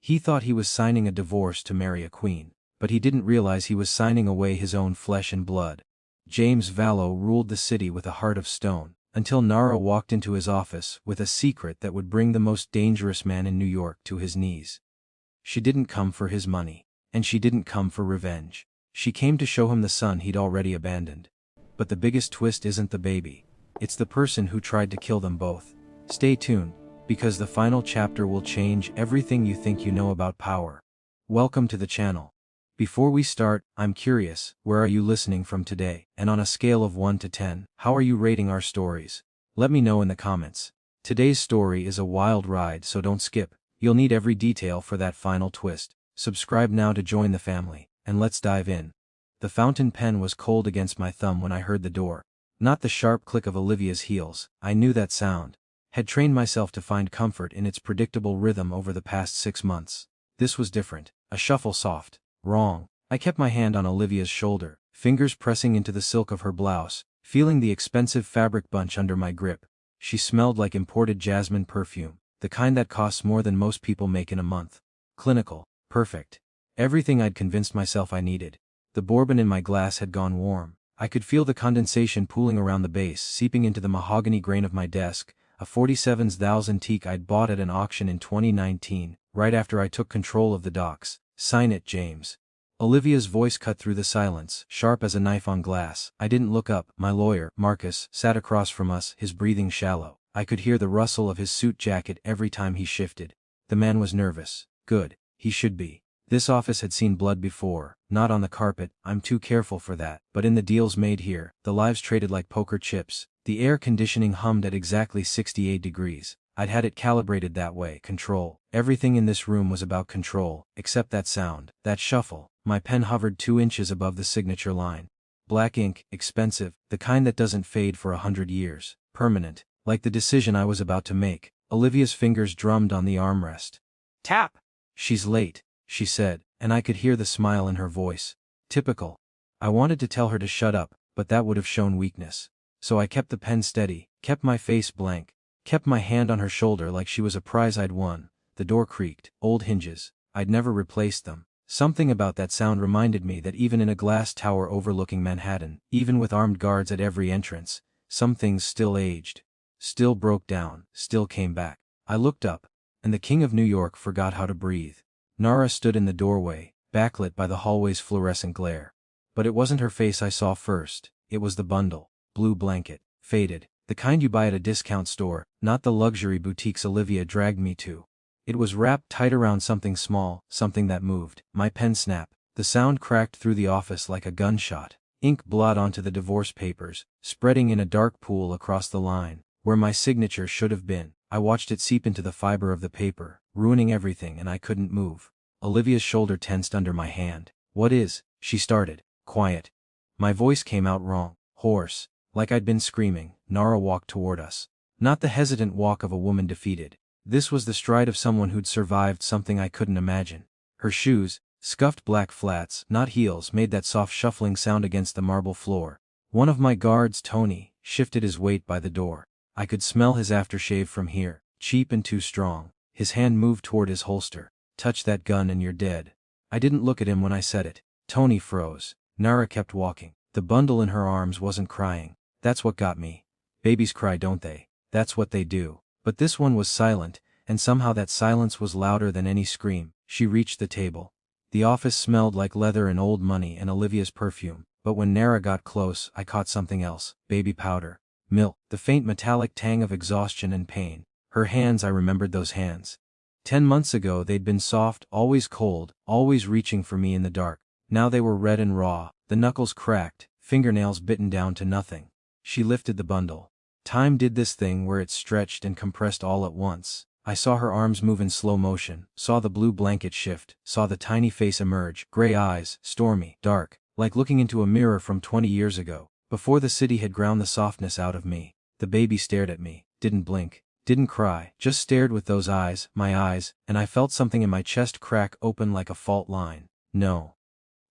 He thought he was signing a divorce to marry a queen, but he didn't realize he was signing away his own flesh and blood. James Vallow ruled the city with a heart of stone, until Nara walked into his office with a secret that would bring the most dangerous man in New York to his knees. She didn't come for his money, and she didn't come for revenge. She came to show him the son he'd already abandoned. But the biggest twist isn't the baby. It's the person who tried to kill them both. Stay tuned, because the final chapter will change everything you think you know about power. Welcome to the channel. Before we start, I'm curious, where are you listening from today? And on a scale of 1 to 10, how are you rating our stories? Let me know in the comments. Today's story is a wild ride, so don't skip. You'll need every detail for that final twist. Subscribe now to join the family, and let's dive in. The fountain pen was cold against my thumb when I heard the door. Not the sharp click of Olivia's heels, I knew that sound. Had trained myself to find comfort in its predictable rhythm over the past 6 months. This was different, a shuffle soft, wrong. I kept my hand on Olivia's shoulder, fingers pressing into the silk of her blouse, feeling the expensive fabric bunch under my grip. She smelled like imported jasmine perfume, the kind that costs more than most people make in a month. Clinical, perfect. Everything I'd convinced myself I needed. The bourbon in my glass had gone warm. I could feel the condensation pooling around the base, seeping into the mahogany grain of my desk, a 47's antique I'd bought at an auction in 2019, right after I took control of the docks. Sign it, James. Olivia's voice cut through the silence, sharp as a knife on glass. I didn't look up. My lawyer, Marcus, sat across from us, his breathing shallow. I could hear the rustle of his suit jacket every time he shifted. The man was nervous. Good. He should be. This office had seen blood before, not on the carpet, I'm too careful for that, but in the deals made here, the lives traded like poker chips. The air conditioning hummed at exactly 68 degrees. I'd had it calibrated that way. Control. Everything in this room was about control, except that sound, that shuffle. My pen hovered 2 inches above the signature line. Black ink, expensive, the kind that doesn't fade for 100 years, permanent, like the decision I was about to make. Olivia's fingers drummed on the armrest. Tap! She's late, she said, and I could hear the smile in her voice. Typical. I wanted to tell her to shut up, but that would have shown weakness. So I kept the pen steady, kept my face blank, kept my hand on her shoulder like she was a prize I'd won. The door creaked. Old hinges. I'd never replaced them. Something about that sound reminded me that even in a glass tower overlooking Manhattan, even with armed guards at every entrance, some things still aged, still broke down, still came back. I looked up, and the King of New York forgot how to breathe. Nara stood in the doorway, backlit by the hallway's fluorescent glare. But it wasn't her face I saw first, it was the bundle. Blue blanket, faded, the kind you buy at a discount store, not the luxury boutiques Olivia dragged me to. It was wrapped tight around something small, something that moved. My pen snapped. The sound cracked through the office like a gunshot. Ink blot onto the divorce papers, spreading in a dark pool across the line, where my signature should have been. I watched it seep into the fiber of the paper, ruining everything, and I couldn't move. Olivia's shoulder tensed under my hand. What is? She started. Quiet. My voice came out wrong, hoarse, like I'd been screaming. Nara walked toward us. Not the hesitant walk of a woman defeated. This was the stride of someone who'd survived something I couldn't imagine. Her shoes, scuffed black flats, not heels, made that soft shuffling sound against the marble floor. One of my guards, Tony, shifted his weight by the door. I could smell his aftershave from here, cheap and too strong. His hand moved toward his holster. Touch that gun and you're dead. I didn't look at him when I said it. Tony froze. Nara kept walking. The bundle in her arms wasn't crying. That's what got me. Babies cry, don't they? That's what they do. But this one was silent, and somehow that silence was louder than any scream. She reached the table. The office smelled like leather and old money and Olivia's perfume, but when Nara got close, I caught something else. Baby powder. Milk. The faint metallic tang of exhaustion and pain. Her hands, I remembered those hands. 10 months ago they'd been soft, always cold, always reaching for me in the dark. Now they were red and raw, the knuckles cracked, fingernails bitten down to nothing. She lifted the bundle. Time did this thing where it stretched and compressed all at once. I saw her arms move in slow motion, saw the blue blanket shift, saw the tiny face emerge, gray eyes, stormy, dark, like looking into a mirror from 20 years ago, before the city had ground the softness out of me. The baby stared at me, didn't blink, didn't cry, just stared with those eyes, my eyes, and I felt something in my chest crack open like a fault line. No.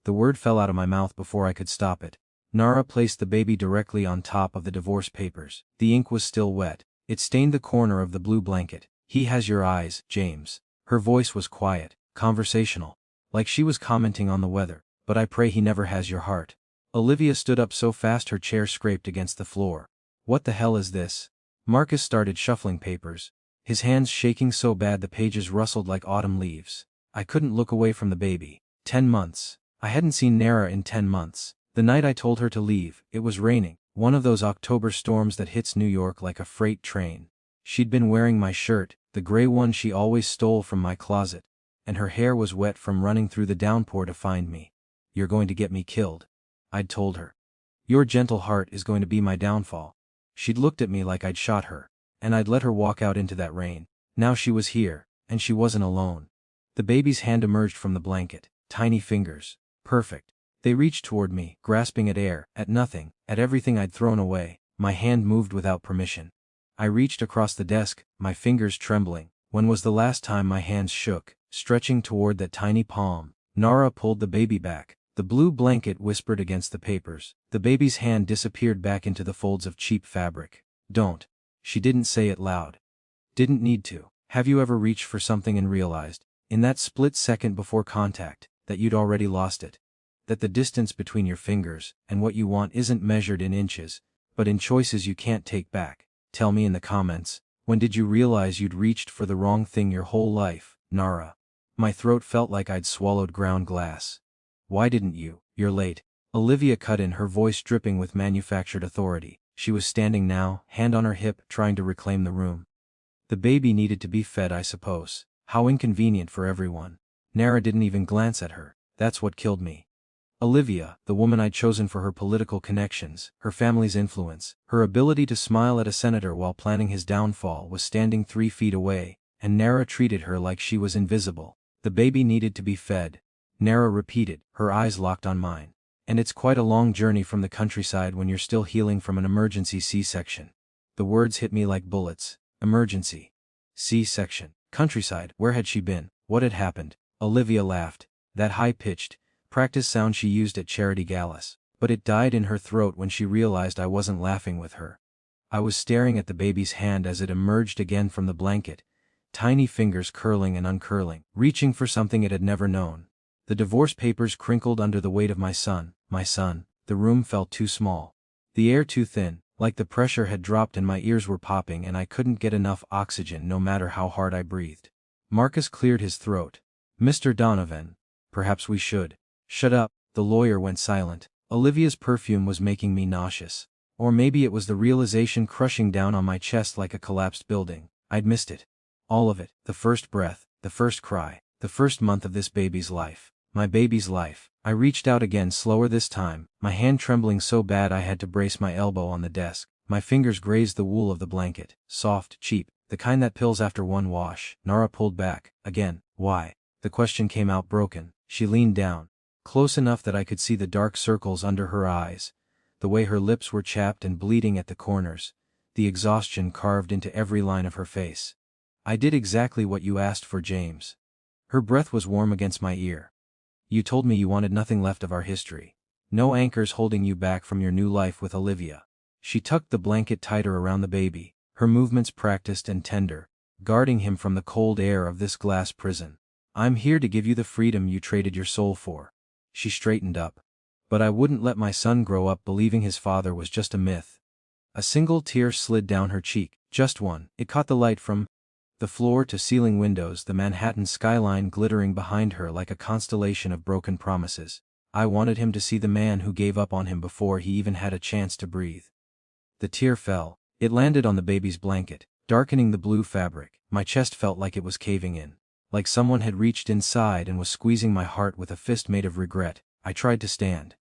The word fell out of my mouth before I could stop it. Nara placed the baby directly on top of the divorce papers. The ink was still wet. It stained the corner of the blue blanket. He has your eyes, James. Her voice was quiet, conversational. Like she was commenting on the weather. But I pray he never has your heart. Olivia stood up so fast her chair scraped against the floor. What the hell is this? Marcus started shuffling papers, his hands shaking so bad the pages rustled like autumn leaves. I couldn't look away from the baby. 10 months. I hadn't seen Nara in 10 months. The night I told her to leave, it was raining, one of those October storms that hits New York like a freight train. She'd been wearing my shirt, the gray one she always stole from my closet, and her hair was wet from running through the downpour to find me. You're going to get me killed, I'd told her. Your gentle heart is going to be my downfall. She'd looked at me like I'd shot her, and I'd let her walk out into that rain. Now she was here, and she wasn't alone. The baby's hand emerged from the blanket, tiny fingers. Perfect. They reached toward me, grasping at air, at nothing, at everything I'd thrown away. My hand moved without permission. I reached across the desk, my fingers trembling. When was the last time my hands shook, stretching toward that tiny palm? Nara pulled the baby back. The blue blanket whispered against the papers. The baby's hand disappeared back into the folds of cheap fabric. Don't. She didn't say it loud. Didn't need to. Have you ever reached for something and realized, in that split second before contact, that you'd already lost it? That the distance between your fingers and what you want isn't measured in inches, but in choices you can't take back? Tell me in the comments, when did you realize you'd reached for the wrong thing your whole life, Nara? My throat felt like I'd swallowed ground glass. Why didn't you? You're late. Olivia cut in, her voice dripping with manufactured authority. She was standing now, hand on her hip, trying to reclaim the room. The baby needed to be fed, I suppose. How inconvenient for everyone. Nara didn't even glance at her. That's what killed me. Olivia, the woman I'd chosen for her political connections, her family's influence, her ability to smile at a senator while planning his downfall, was standing 3 feet away, and Nara treated her like she was invisible. The baby needed to be fed. Nara repeated, her eyes locked on mine. And it's quite a long journey from the countryside when you're still healing from an emergency C-section. The words hit me like bullets. Emergency. C-section. Countryside. Where had she been? What had happened? Olivia laughed. That high-pitched, practice sound she used at charity galas. But it died in her throat when she realized I wasn't laughing with her. I was staring at the baby's hand as it emerged again from the blanket, tiny fingers curling and uncurling, reaching for something it had never known. The divorce papers crinkled under the weight of my son. The room felt too small. The air too thin, like the pressure had dropped and my ears were popping and I couldn't get enough oxygen no matter how hard I breathed. Marcus cleared his throat. Mr. Donovan, perhaps we should. Shut up. The lawyer went silent. Olivia's perfume was making me nauseous. Or maybe it was the realization crushing down on my chest like a collapsed building. I'd missed it. All of it. The first breath, the first cry, the first month of this baby's life. My baby's life. I reached out again, slower this time, my hand trembling so bad I had to brace my elbow on the desk. My fingers grazed the wool of the blanket. Soft, cheap, the kind that pills after one wash. Nara pulled back. Again. Why? The question came out broken. She leaned down, close enough that I could see the dark circles under her eyes, the way her lips were chapped and bleeding at the corners, the exhaustion carved into every line of her face. I did exactly what you asked for, James. Her breath was warm against my ear. You told me you wanted nothing left of our history. No anchors holding you back from your new life with Olivia. She tucked the blanket tighter around the baby, her movements practiced and tender, guarding him from the cold air of this glass prison. I'm here to give you the freedom you traded your soul for. She straightened up. But I wouldn't let my son grow up believing his father was just a myth. A single tear slid down her cheek, just one. It caught the light from the floor to ceiling windows, the Manhattan skyline glittering behind her like a constellation of broken promises. I wanted him to see the man who gave up on him before he even had a chance to breathe. The tear fell. It landed on the baby's blanket, darkening the blue fabric. My chest felt like it was caving in. Like someone had reached inside and was squeezing my heart with a fist made of regret. I tried to stand.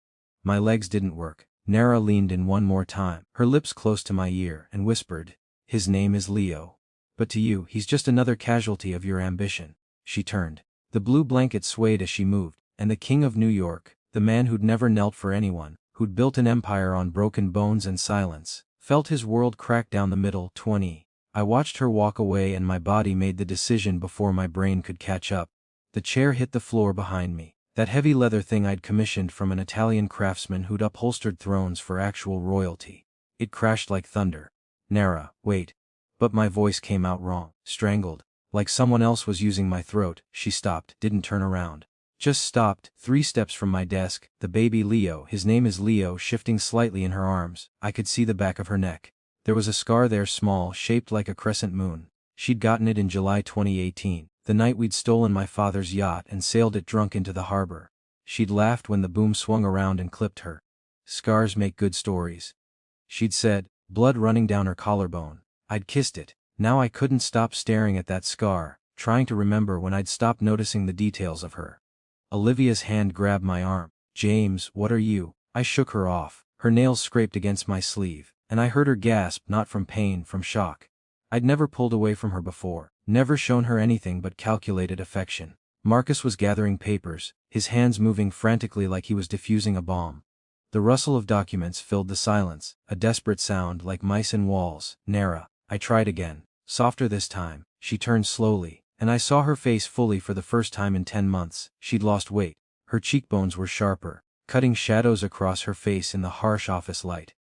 My legs didn't work. Nara leaned in one more time, her lips close to my ear, and whispered, "His name is Leo. But to you, he's just another casualty of your ambition." She turned. The blue blanket swayed as she moved, and the king of New York, the man who'd never knelt for anyone, who'd built an empire on broken bones and silence, felt his world crack down the middle. 20. I watched her walk away and my body made the decision before my brain could catch up. The chair hit the floor behind me. That heavy leather thing I'd commissioned from an Italian craftsman who'd upholstered thrones for actual royalty. It crashed like thunder. Nara, wait. But my voice came out wrong, strangled. Like someone else was using my throat. She stopped, didn't turn around. Just stopped, 3 steps from my desk, the baby Leo, his name is Leo, shifting slightly in her arms. I could see the back of her neck. There was a scar there, small, shaped like a crescent moon. She'd gotten it in July 2018, the night we'd stolen my father's yacht and sailed it drunk into the harbor. She'd laughed when the boom swung around and clipped her. Scars make good stories, she'd said, blood running down her collarbone. I'd kissed it. Now I couldn't stop staring at that scar, trying to remember when I'd stopped noticing the details of her. Olivia's hand grabbed my arm. James, what are you? I shook her off. Her nails scraped against my sleeve, and I heard her gasp, not from pain, from shock. I'd never pulled away from her before, never shown her anything but calculated affection. Marcus was gathering papers, his hands moving frantically like he was defusing a bomb. The rustle of documents filled the silence, a desperate sound like mice in walls. Nara, I tried again, softer this time. She turned slowly, and I saw her face fully for the first time in 10 months. She'd lost weight. Her cheekbones were sharper, cutting shadows across her face in the harsh office light.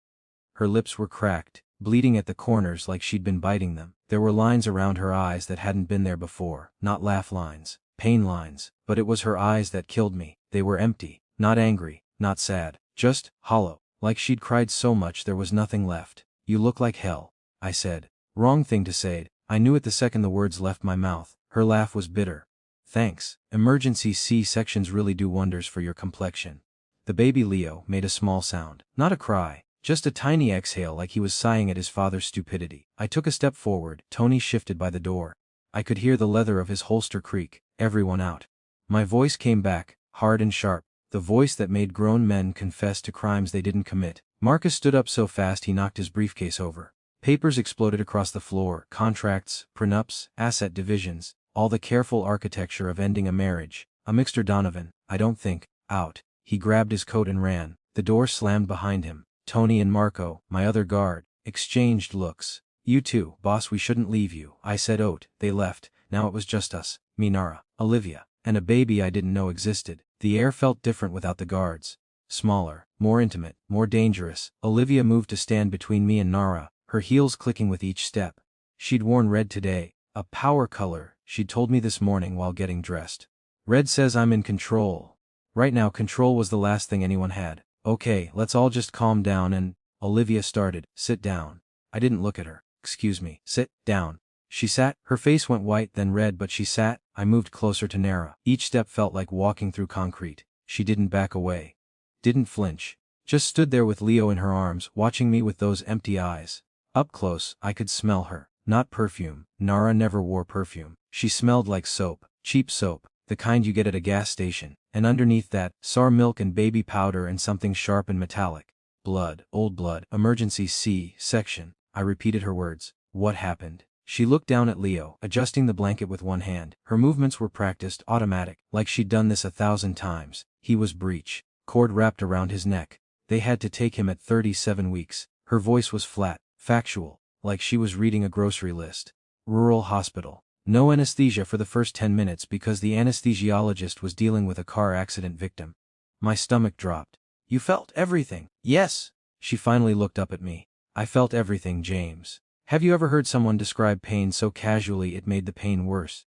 Her lips were cracked, bleeding at the corners like she'd been biting them. There were lines around her eyes that hadn't been there before, not laugh lines, pain lines, but it was her eyes that killed me. They were empty, not angry, not sad, just hollow, like she'd cried so much there was nothing left. You look like hell, I said. Wrong thing to say. I knew it the second the words left my mouth. Her laugh was bitter. Thanks. Emergency C-sections really do wonders for your complexion. The baby Leo made a small sound. Not a cry, just a tiny exhale like he was sighing at his father's stupidity. I took a step forward. Tony shifted by the door. I could hear the leather of his holster creak. Everyone out. My voice came back, hard and sharp, the voice that made grown men confess to crimes they didn't commit. Marcus stood up so fast he knocked his briefcase over. Papers exploded across the floor, contracts, prenups, asset divisions, all the careful architecture of ending a marriage. Mr. Donovan, I don't think, out. He grabbed his coat and ran. The door slammed behind him. Tony and Marco, my other guard, exchanged looks. You too, boss, we shouldn't leave you, I said. They left. Now it was just us, me, Nara, Olivia, and a baby I didn't know existed. The air felt different without the guards. Smaller, more intimate, more dangerous. Olivia moved to stand between me and Nara, her heels clicking with each step. She'd worn red today, a power color, she'd told me this morning while getting dressed. Red says I'm in control. Right now control was the last thing anyone had. Okay, let's all just calm down and… Olivia started. Sit down. I didn't look at her. Excuse me. Sit down. She sat. Her face went white then red, but she sat. I moved closer to Nara. Each step felt like walking through concrete. She didn't back away. Didn't flinch. Just stood there with Leo in her arms, watching me with those empty eyes. Up close, I could smell her. Not perfume. Nara never wore perfume. She smelled like soap. Cheap soap. The kind you get at a gas station. And underneath that, sour milk and baby powder and something sharp and metallic. Blood. Old blood. Emergency C-section. I repeated her words. What happened? She looked down at Leo, adjusting the blanket with one hand. Her movements were practiced, automatic, like she'd done this 1,000 times. He was breech. Cord wrapped around his neck. They had to take him at 37 weeks. Her voice was flat, factual, like she was reading a grocery list. Rural hospital. No anesthesia for the first 10 minutes because the anesthesiologist was dealing with a car accident victim. My stomach dropped. You felt everything? Yes. She finally looked up at me. I felt everything, James. Have you ever heard someone describe pain so casually it made the pain worse?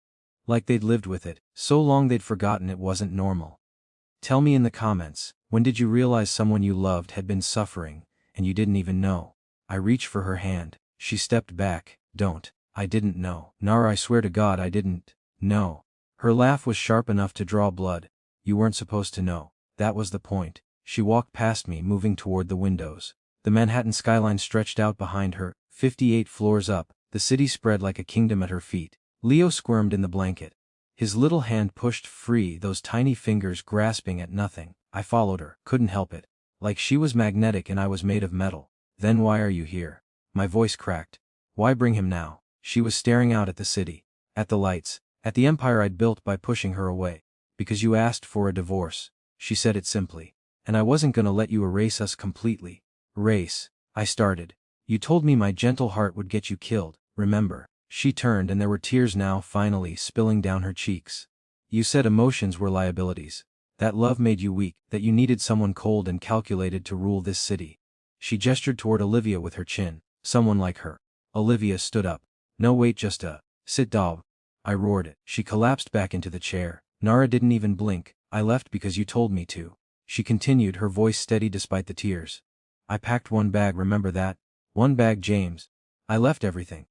Like they'd lived with it, so long they'd forgotten it wasn't normal. Tell me in the comments, when did you realize someone you loved had been suffering, and you didn't even know? I reached for her hand. She stepped back. Don't. I didn't know. Nara, I swear to God I didn't know. Her laugh was sharp enough to draw blood. You weren't supposed to know. That was the point. She walked past me, moving toward the windows. The Manhattan skyline stretched out behind her, 58 floors up, the city spread like a kingdom at her feet. Leo squirmed in the blanket. His little hand pushed free, those tiny fingers grasping at nothing. I followed her, couldn't help it. Like she was magnetic and I was made of metal. Then why are you here? My voice cracked. Why bring him now? She was staring out at the city, at the lights, at the empire I'd built by pushing her away. Because you asked for a divorce. She said it simply. And I wasn't gonna let you erase us completely. Erase. I started. You told me my gentle heart would get you killed, remember? She turned and there were tears now finally spilling down her cheeks. You said emotions were liabilities. That love made you weak, that you needed someone cold and calculated to rule this city. She gestured toward Olivia with her chin. Someone like her. Olivia stood up. No wait, just sit down. I roared it. She collapsed back into the chair. Nara didn't even blink. I left because you told me to. She continued, her voice steady despite the tears. I packed one bag, remember that? One bag, James. I left everything.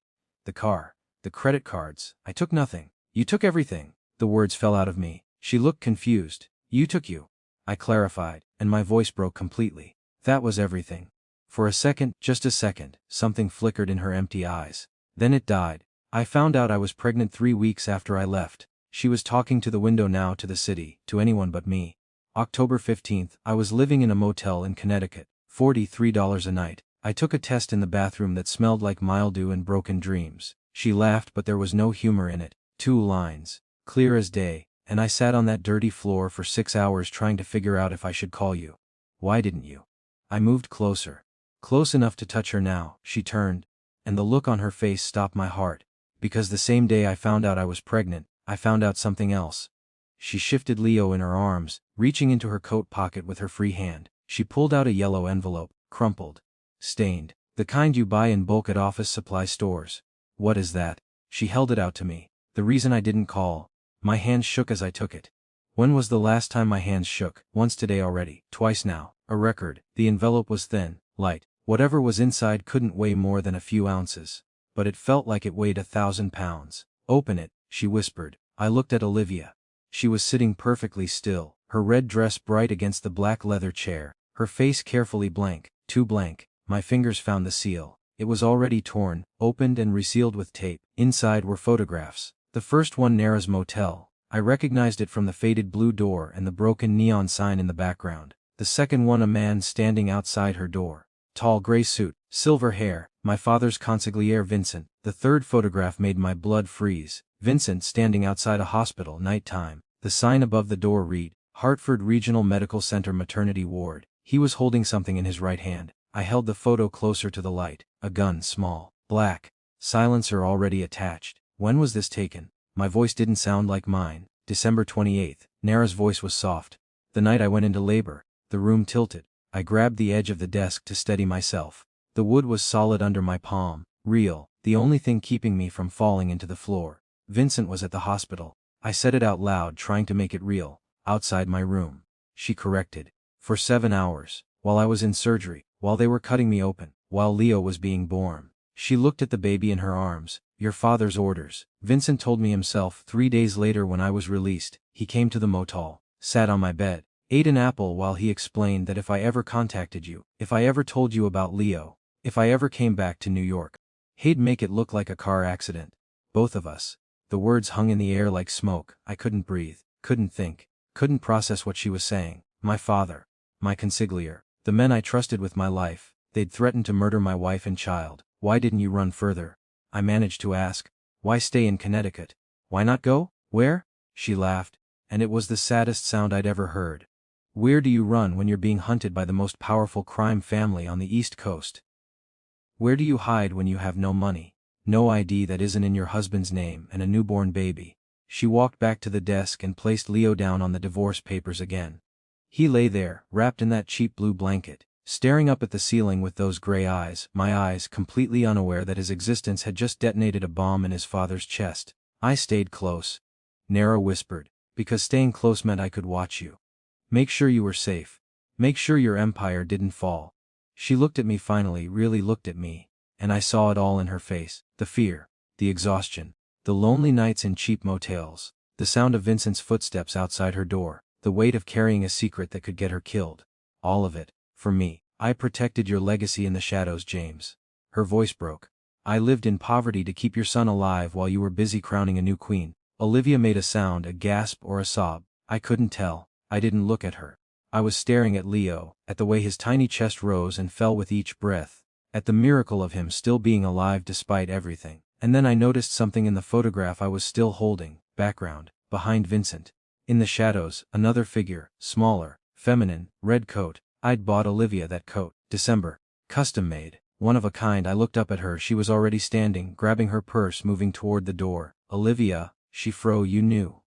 The car. The credit cards. I took nothing. You took everything. The words fell out of me. She looked confused. You took you. I clarified, and my voice broke completely. That was everything. For a second, just a second, something flickered in her empty eyes. Then it died. I found out I was pregnant 3 weeks after I left. She was talking to the window now, to the city, to anyone but me. October 15th, I was living in a motel in Connecticut, $43 a night. I took a test in the bathroom that smelled like mildew and broken dreams. She laughed, but there was no humor in it. 2 lines. Clear as day. And I sat on that dirty floor for 6 hours trying to figure out if I should call you. Why didn't you? I moved closer. Close enough to touch her now. She turned, and the look on her face stopped my heart. Because the same day I found out I was pregnant, I found out something else. She shifted Leo in her arms, reaching into her coat pocket with her free hand. She pulled out a yellow envelope, crumpled, stained, the kind you buy in bulk at office supply stores. What is that? She held it out to me. The reason I didn't call. My hands shook as I took it. When was the last time my hands shook? Once today already. Twice now. A record. The envelope was thin, light. Whatever was inside couldn't weigh more than a few ounces. But it felt like it weighed 1,000 pounds. Open it, she whispered. I looked at Olivia. She was sitting perfectly still, her red dress bright against the black leather chair, her face carefully blank, too blank. My fingers found the seal. It was already torn, opened and resealed with tape. Inside were photographs. The first one, Nara's motel. I recognized it from the faded blue door and the broken neon sign in the background. The second one, a man standing outside her door. Tall gray suit, silver hair, my father's consigliere Vincent. The third photograph made my blood freeze. Vincent standing outside a hospital, nighttime. The sign above the door read, Hartford Regional Medical Center Maternity Ward. He was holding something in his right hand. I held the photo closer to the light. A gun, small, black, silencer already attached. When was this taken? My voice didn't sound like mine. December 28th. Nara's voice was soft. The night I went into labor. The room tilted. I grabbed the edge of the desk to steady myself. The wood was solid under my palm. Real. The only thing keeping me from falling into the floor. Vincent was at the hospital. I said it out loud, trying to make it real. Outside my room. She corrected. For 7 hours. While I was in surgery. While they were cutting me open. While Leo was being born. She looked at the baby in her arms. Your father's orders. Vincent told me himself. 3 days later, when I was released, he came to the motel, sat on my bed, ate an apple while he explained that if I ever contacted you, if I ever told you about Leo, if I ever came back to New York, he'd make it look like a car accident. Both of us. The words hung in the air like smoke. I couldn't breathe, couldn't think, couldn't process what she was saying. My father, my consigliere, the men I trusted with my life, they'd threatened to murder my wife and child. Why didn't you run further? I managed to ask. Why stay in Connecticut? Why not go? Where? She laughed, and it was the saddest sound I'd ever heard. Where do you run when you're being hunted by the most powerful crime family on the East Coast? Where do you hide when you have no money, no ID that isn't in your husband's name, and a newborn baby? She walked back to the desk and placed Leo down on the divorce papers again. He lay there, wrapped in that cheap blue blanket, staring up at the ceiling with those gray eyes, my eyes, completely unaware that his existence had just detonated a bomb in his father's chest. I stayed close. Nara whispered, because staying close meant I could watch you. Make sure you were safe. Make sure your empire didn't fall. She looked at me finally, really looked at me, and I saw it all in her face. The fear, the exhaustion, the lonely nights in cheap motels, the sound of Vincent's footsteps outside her door, the weight of carrying a secret that could get her killed. All of it. For me. I protected your legacy in the shadows, James. Her voice broke. I lived in poverty to keep your son alive while you were busy crowning a new queen. Olivia made a sound, a gasp or a sob. I couldn't tell. I didn't look at her. I was staring at Leo, at the way his tiny chest rose and fell with each breath, at the miracle of him still being alive despite everything. And then I noticed something in the photograph I was still holding. Background, behind Vincent. In the shadows, another figure, smaller, feminine, red coat. I'd bought Olivia that coat. December. Custom made. One of a kind. I looked up at her. She was already standing, grabbing her purse, moving toward the door. Olivia, she froze. You knew.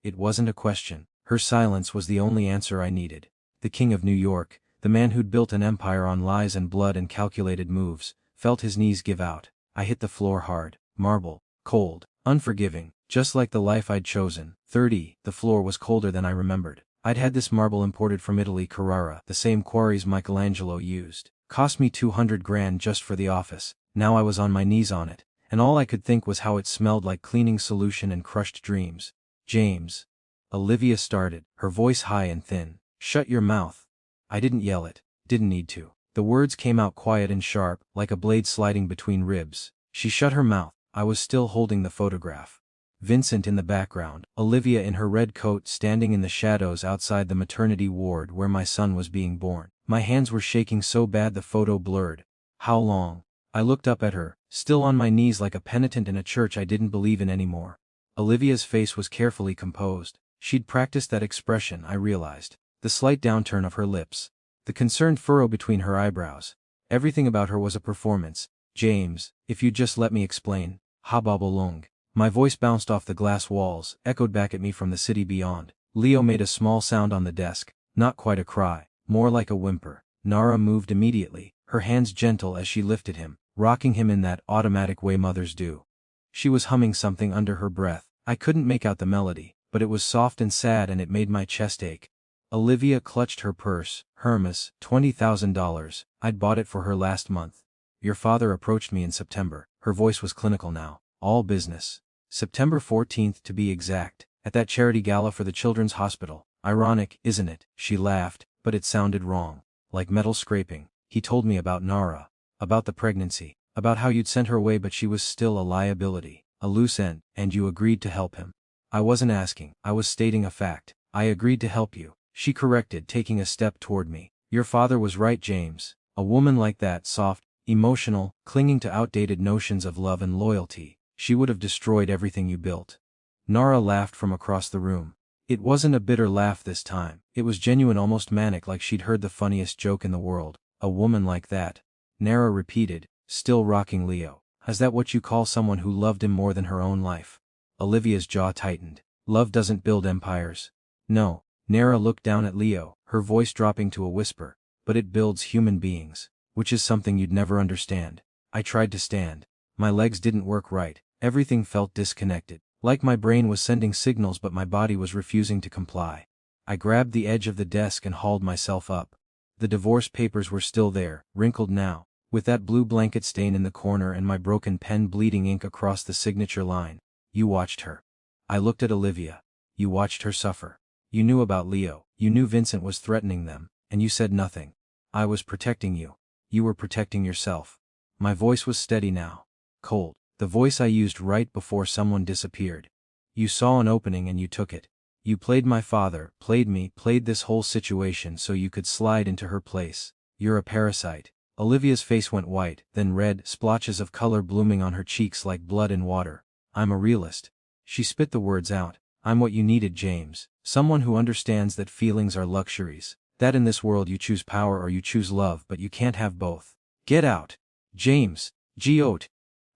It wasn't a question. Her silence was the only answer I needed. The king of New York, the man who'd built an empire on lies and blood and calculated moves, felt his knees give out. I hit the floor hard. Marble. Cold. Unforgiving. Just like the life I'd chosen. 30. The floor was colder than I remembered. I'd had this marble imported from Italy, Carrara, the same quarries Michelangelo used. Cost me 200 grand just for the office. Now I was on my knees on it, and all I could think was how it smelled like cleaning solution and crushed dreams. James. Olivia started, her voice high and thin. Shut your mouth. I didn't yell it. Didn't need to. The words came out quiet and sharp, like a blade sliding between ribs. She shut her mouth. I was still holding the photograph. Vincent in the background, Olivia in her red coat standing in the shadows outside the maternity ward where my son was being born. My hands were shaking so bad the photo blurred. How long? I looked up at her, still on my knees like a penitent in a church I didn't believe in anymore. Olivia's face was carefully composed. She'd practiced that expression, I realized. The slight downturn of her lips. The concerned furrow between her eyebrows. Everything about her was a performance. James, if you'd just let me explain. Hababolong. My voice bounced off the glass walls, echoed back at me from the city beyond. Leo made a small sound on the desk, not quite a cry, more like a whimper. Nara moved immediately, her hands gentle as she lifted him, rocking him in that automatic way mothers do. She was humming something under her breath. I couldn't make out the melody, but it was soft and sad and it made my chest ache. Olivia clutched her purse. Hermes, $20,000. I'd bought it for her last month. Your father approached me in September. Her voice was clinical now. All business. September 14th to be exact, at that charity gala for the Children's Hospital. Ironic, isn't it? She laughed, but it sounded wrong. Like metal scraping. He told me about Nara. About the pregnancy. About how you'd sent her away but she was still a liability. A loose end, and you agreed to help him. I wasn't asking, I was stating a fact. I agreed to help you. She corrected, taking a step toward me. Your father was right, James. A woman like that, soft, emotional, clinging to outdated notions of love and loyalty. She would have destroyed everything you built. Nara laughed from across the room. It wasn't a bitter laugh this time. It was genuine, almost manic, like she'd heard the funniest joke in the world. A woman like that. Nara repeated, still rocking Leo. Is that what you call someone who loved him more than her own life? Olivia's jaw tightened. Love doesn't build empires. No. Nara looked down at Leo, her voice dropping to a whisper. But it builds human beings. Which is something you'd never understand. I tried to stand. My legs didn't work right. Everything felt disconnected. Like my brain was sending signals but my body was refusing to comply. I grabbed the edge of the desk and hauled myself up. The divorce papers were still there, wrinkled now, with that blue blanket stain in the corner and my broken pen bleeding ink across the signature line. You watched her. I looked at Olivia. You watched her suffer. You knew about Leo. You knew Vincent was threatening them, and you said nothing. I was protecting you. You were protecting yourself. My voice was steady now. Cold. The voice I used right before someone disappeared. You saw an opening and you took it. You played my father, played me, played this whole situation so you could slide into her place. You're a parasite. Olivia's face went white, then red, splotches of color blooming on her cheeks like blood in water. I'm a realist. She spit the words out. I'm what you needed, James. Someone who understands that feelings are luxuries. That in this world you choose power or you choose love but you can't have both. Get out. James. G-oat.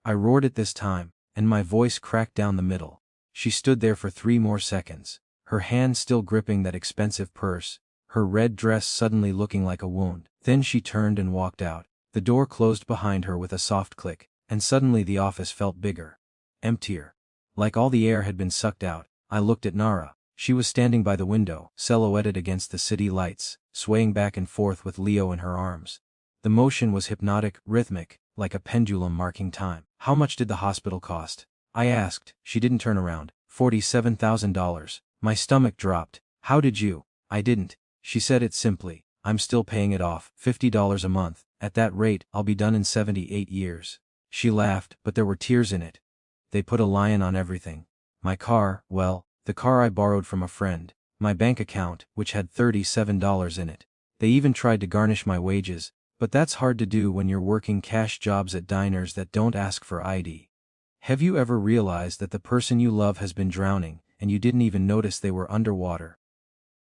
I roared it this time, and my voice cracked down the middle. She stood there for 3 more seconds, her hand still gripping that expensive purse, her red dress suddenly looking like a wound. Then she turned and walked out. The door closed behind her with a soft click, and suddenly the office felt bigger. Emptier. Like all the air had been sucked out. I looked at Nara. She was standing by the window, silhouetted against the city lights, swaying back and forth with Leo in her arms. The motion was hypnotic, rhythmic, like a pendulum marking time. How much did the hospital cost? I asked. She didn't turn around. $47,000. My stomach dropped. How did you? I didn't. She said it simply. I'm still paying it off. $50 a month. At that rate, I'll be done in 78 years. She laughed, but there were tears in it. They put a lion on everything. My car, well, the car I borrowed from a friend. My bank account, which had $37 in it. They even tried to garnish my wages, but that's hard to do when you're working cash jobs at diners that don't ask for ID. Have you ever realized that the person you love has been drowning, and you didn't even notice they were underwater?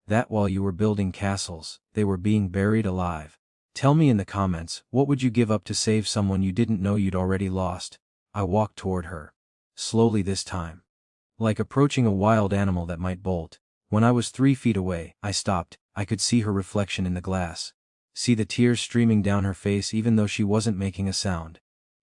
That while you were building castles, they were being buried alive. Tell me in the comments, what would you give up to save someone you didn't know you'd already lost? I walked toward her. Slowly this time. Like approaching a wild animal that might bolt. When I was 3 feet away, I stopped. I could see her reflection in the glass. See the tears streaming down her face even though she wasn't making a sound.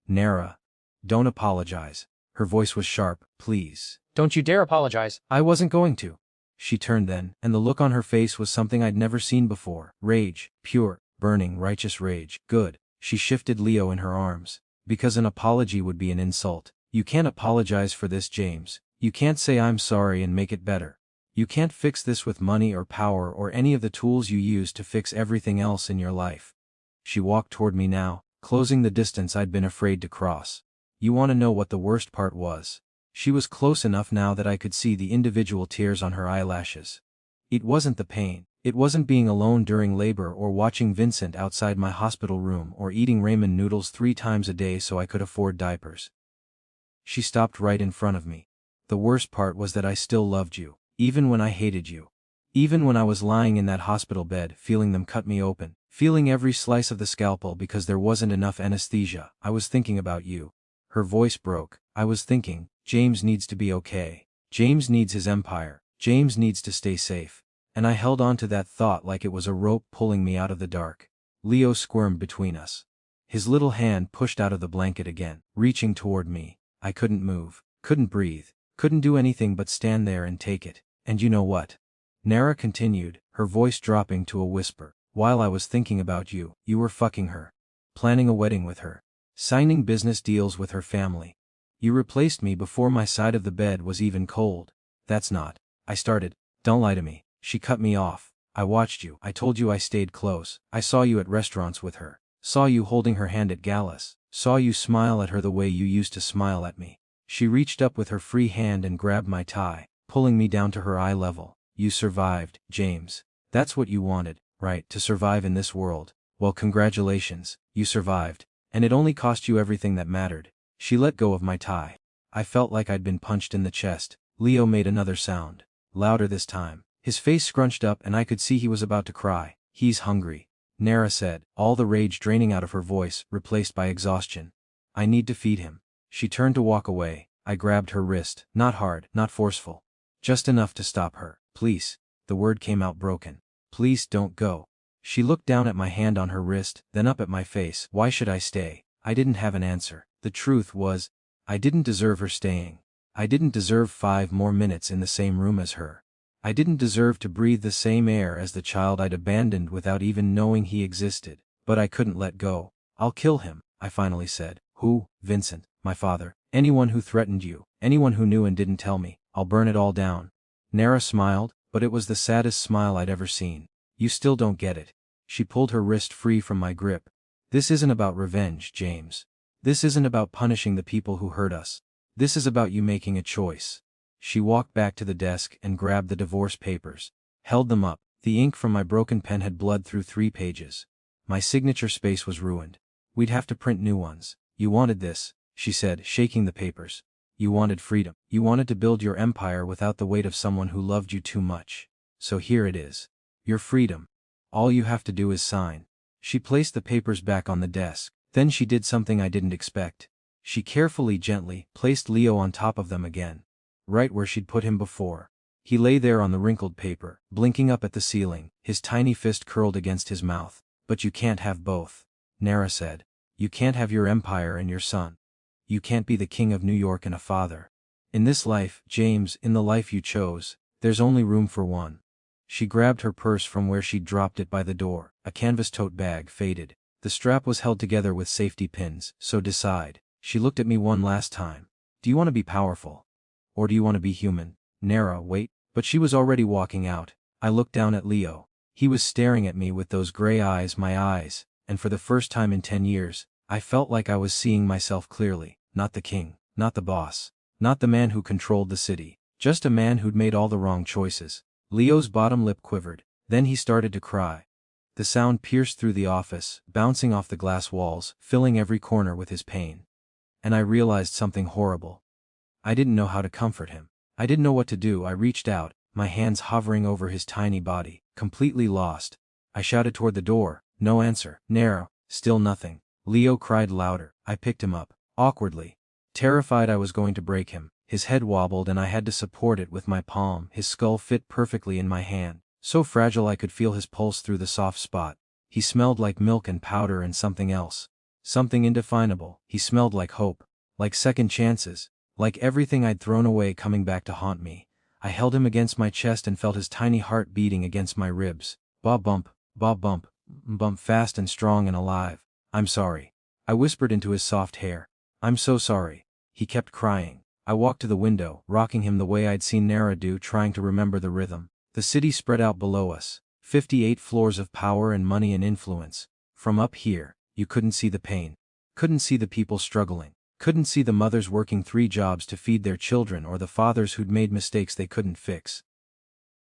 Nara. Don't apologize. Her voice was sharp. Please. Don't you dare apologize. I wasn't going to. She turned then, and the look on her face was something I'd never seen before. Rage. Pure, burning, righteous rage. Good. She shifted Leo in her arms. Because an apology would be an insult. You can't apologize for this, James. You can't say I'm sorry and make it better. You can't fix this with money or power or any of the tools you use to fix everything else in your life. She walked toward me now, closing the distance I'd been afraid to cross. You want to know what the worst part was? She was close enough now that I could see the individual tears on her eyelashes. It wasn't the pain. It wasn't being alone during labor or watching Vincent outside my hospital room or eating ramen noodles 3 times a day so I could afford diapers. She stopped right in front of me. The worst part was that I still loved you, even when I hated you. Even when I was lying in that hospital bed, feeling them cut me open, feeling every slice of the scalpel because there wasn't enough anesthesia, I was thinking about you. Her voice broke. I was thinking, James needs to be okay. James needs his empire. James needs to stay safe. And I held on to that thought like it was a rope pulling me out of the dark. Leo squirmed between us. His little hand pushed out of the blanket again, reaching toward me. I couldn't move, couldn't breathe, couldn't do anything but stand there and take it. And you know what? Nara continued, her voice dropping to a whisper. While I was thinking about you, you were fucking her. Planning a wedding with her. Signing business deals with her family. You replaced me before my side of the bed was even cold. That's not. I started. Don't lie to me. She cut me off. I watched you. I told you I stayed close. I saw you at restaurants with her. Saw you holding her hand at galas. Saw you smile at her the way you used to smile at me. She reached up with her free hand and grabbed my tie, pulling me down to her eye level. You survived, James. That's what you wanted, right? To survive in this world. Well, congratulations. You survived. And it only cost you everything that mattered. She let go of my tie. I felt like I'd been punched in the chest. Leo made another sound. Louder this time. His face scrunched up and I could see he was about to cry. He's hungry. Nara said, all the rage draining out of her voice, replaced by exhaustion. I need to feed him. She turned to walk away. I grabbed her wrist. Not hard, not forceful. Just enough to stop her. Please. The word came out broken. Please don't go. She looked down at my hand on her wrist, then up at my face. Why should I stay? I didn't have an answer. The truth was, I didn't deserve her staying. I didn't deserve 5 more minutes in the same room as her. I didn't deserve to breathe the same air as the child I'd abandoned without even knowing he existed. But I couldn't let go. I'll kill him, I finally said. Who? Vincent, my father. Anyone who threatened you. Anyone who knew and didn't tell me. I'll burn it all down. Nara smiled, but it was the saddest smile I'd ever seen. You still don't get it. She pulled her wrist free from my grip. This isn't about revenge, James. This isn't about punishing the people who hurt us. This is about you making a choice. She walked back to the desk and grabbed the divorce papers. Held them up. The ink from my broken pen had bled through 3 pages. My signature space was ruined. We'd have to print new ones. You wanted this, she said, shaking the papers. You wanted freedom. You wanted to build your empire without the weight of someone who loved you too much. So here it is. Your freedom. All you have to do is sign. She placed the papers back on the desk. Then she did something I didn't expect. She carefully, gently, placed Leo on top of them again. Right where she'd put him before. He lay there on the wrinkled paper, blinking up at the ceiling, his tiny fist curled against his mouth. But you can't have both, Nara said. You can't have your empire and your son. You can't be the king of New York and a father. In this life, James, in the life you chose, there's only room for one. She grabbed her purse from where she'd dropped it by the door, a canvas tote bag, faded. The strap was held together with safety pins, so decide. She looked at me one last time. Do you want to be powerful? Or do you want to be human? Nara, wait. But she was already walking out. I looked down at Leo. He was staring at me with those gray eyes, my eyes, and for the first time in 10 years, I felt like I was seeing myself clearly. Not the king, not the boss, not the man who controlled the city, just a man who'd made all the wrong choices. Leo's bottom lip quivered. Then he started to cry. The sound pierced through the office, bouncing off the glass walls, filling every corner with his pain. And I realized something horrible. I didn't know how to comfort him. I didn't know what to do. I reached out, my hands hovering over his tiny body, completely lost. I shouted toward the door. No answer. Nara, still nothing. Leo cried louder. I picked him up, awkwardly. Terrified I was going to break him. His head wobbled and I had to support it with my palm. His skull fit perfectly in my hand, so fragile I could feel his pulse through the soft spot. He smelled like milk and powder and something else. Something indefinable. He smelled like hope. Like second chances. Like everything I'd thrown away coming back to haunt me. I held him against my chest and felt his tiny heart beating against my ribs. Bob bump, bump fast and strong and alive. I'm sorry. I whispered into his soft hair. I'm so sorry. He kept crying. I walked to the window, rocking him the way I'd seen Nara do, trying to remember the rhythm. The city spread out below us. 58 floors of power and money and influence. From up here, you couldn't see the pain. Couldn't see the people struggling. Couldn't see the mothers working 3 jobs to feed their children or the fathers who'd made mistakes they couldn't fix.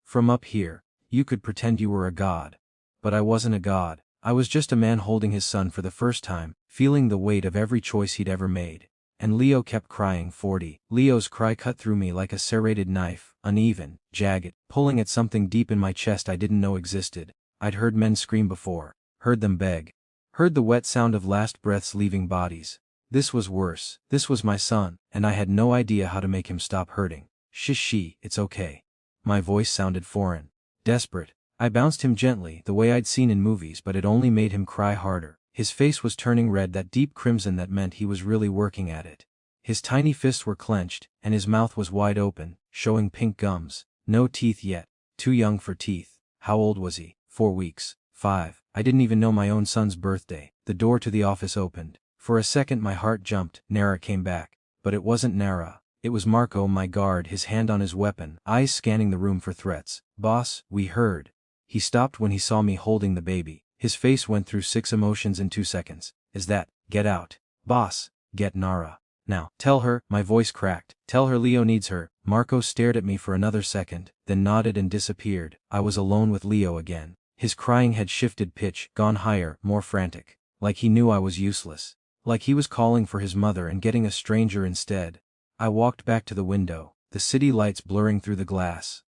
From up here, you could pretend you were a god. But I wasn't a god. I was just a man holding his son for the first time, feeling the weight of every choice he'd ever made. And Leo kept crying. 40. Leo's cry cut through me like a serrated knife, uneven, jagged, pulling at something deep in my chest I didn't know existed. I'd heard men scream before, heard them beg, heard the wet sound of last breaths leaving bodies. This was worse. This was my son, and I had no idea how to make him stop hurting. Shishi, it's okay. My voice sounded foreign, desperate. I bounced him gently, the way I'd seen in movies, but it only made him cry harder. His face was turning red, that deep crimson that meant he was really working at it. His tiny fists were clenched, and his mouth was wide open, showing pink gums. No teeth yet. Too young for teeth. How old was he? 4 weeks. 5. I didn't even know my own son's birthday. The door to the office opened. For a second my heart jumped. Nara came back. But it wasn't Nara. It was Marco, my guard, his hand on his weapon, eyes scanning the room for threats. Boss, we heard. He stopped when he saw me holding the baby. His face went through 6 emotions in 2 seconds. Is that, get out. Boss, get Nara. Now, tell her, my voice cracked. Tell her Leo needs her. Marco stared at me for another second, then nodded and disappeared. I was alone with Leo again. His crying had shifted pitch, gone higher, more frantic. Like he knew I was useless. Like he was calling for his mother and getting a stranger instead. I walked back to the window, the city lights blurring through the glass.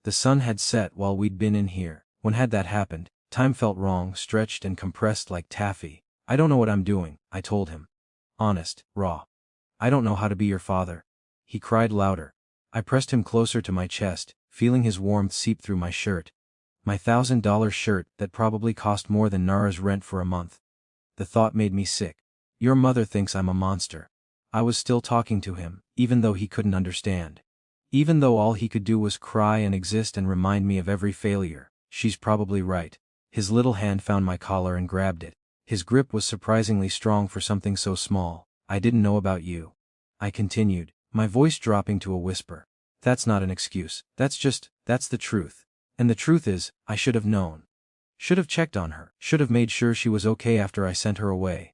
The sun had set while we'd been in here. When had that happened? Time felt wrong, stretched and compressed like taffy. I don't know what I'm doing, I told him. Honest, raw. I don't know how to be your father. He cried louder. I pressed him closer to my chest, feeling his warmth seep through my shirt. My $1,000 shirt that probably cost more than Nara's rent for a month. The thought made me sick. Your mother thinks I'm a monster. I was still talking to him, even though he couldn't understand. Even though all he could do was cry and exist and remind me of every failure. She's probably right. His little hand found my collar and grabbed it. His grip was surprisingly strong for something so small. I didn't know about you. I continued, my voice dropping to a whisper. That's not an excuse. That's the truth. And the truth is, I should have known. Should have checked on her. Should have made sure she was okay after I sent her away.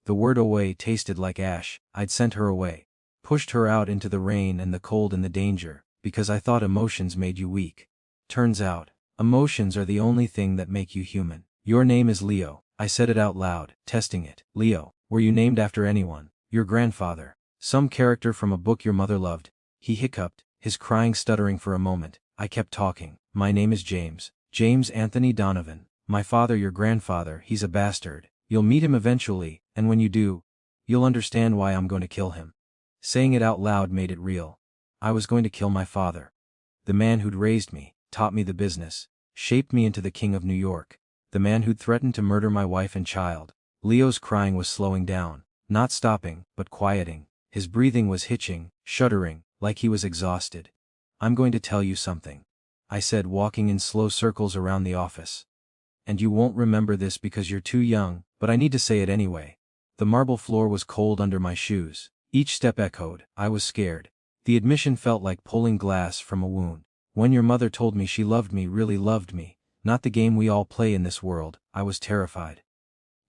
The word away tasted like ash. I'd sent her away. Pushed her out into the rain and the cold and the danger, because I thought emotions made you weak. Turns out, emotions are the only thing that make you human. Your name is Leo. I said it out loud, testing it. Leo, were you named after anyone? Your grandfather? Some character from a book your mother loved? He hiccuped, his crying stuttering for a moment. I kept talking. My name is James. James Anthony Donovan. My father, your grandfather, he's a bastard. You'll meet him eventually, and when you do, you'll understand why I'm going to kill him. Saying it out loud made it real. I was going to kill my father. The man who'd raised me, taught me the business, shaped me into the king of New York. The man who'd threatened to murder my wife and child. Leo's crying was slowing down, not stopping, but quieting. His breathing was hitching, shuddering, like he was exhausted. I'm going to tell you something, I said, walking in slow circles around the office. And you won't remember this because you're too young, but I need to say it anyway. The marble floor was cold under my shoes. Each step echoed. I was scared. The admission felt like pulling glass from a wound. When your mother told me she loved me, really loved me, not the game we all play in this world, I was terrified.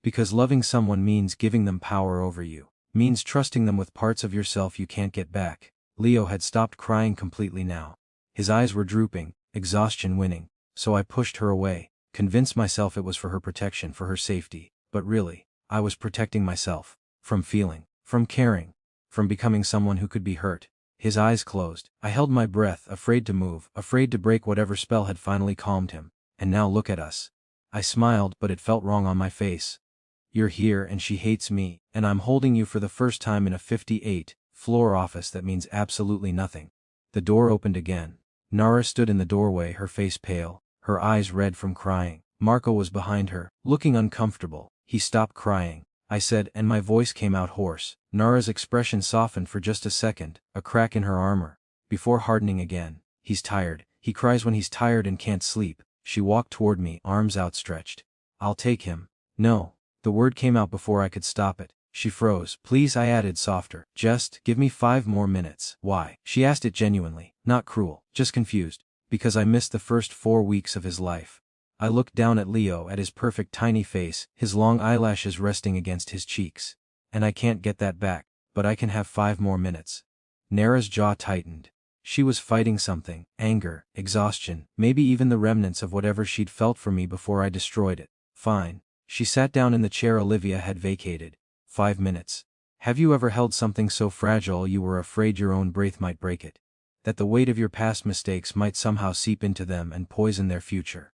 Because loving someone means giving them power over you, means trusting them with parts of yourself you can't get back. Leo had stopped crying completely now. His eyes were drooping, exhaustion winning, so I pushed her away, convinced myself it was for her protection, for her safety, but really, I was protecting myself. From feeling, from caring, from becoming someone who could be hurt. His eyes closed. I held my breath, afraid to move, afraid to break whatever spell had finally calmed him. And now look at us. I smiled, but it felt wrong on my face. You're here and she hates me, and I'm holding you for the first time in a 58-floor office that means absolutely nothing. The door opened again. Nara stood in the doorway, her face pale, her eyes red from crying. Marco was behind her, looking uncomfortable. He stopped crying. I said, and my voice came out hoarse. Nara's expression softened for just a second, a crack in her armor, before hardening again. He's tired. He cries when he's tired and can't sleep. She walked toward me, arms outstretched. I'll take him. No. The word came out before I could stop it. She froze. Please, I added softer. Just give me 5 more minutes. Why? She asked it genuinely, not cruel, just confused. Because I missed the first 4 weeks of his life. I looked down at Leo, at his perfect tiny face, his long eyelashes resting against his cheeks. And I can't get that back, but I can have 5 more minutes. Nara's jaw tightened. She was fighting something, anger, exhaustion, maybe even the remnants of whatever she'd felt for me before I destroyed it. Fine. She sat down in the chair Olivia had vacated. 5 minutes. Have you ever held something so fragile you were afraid your own breath might break it? That the weight of your past mistakes might somehow seep into them and poison their future?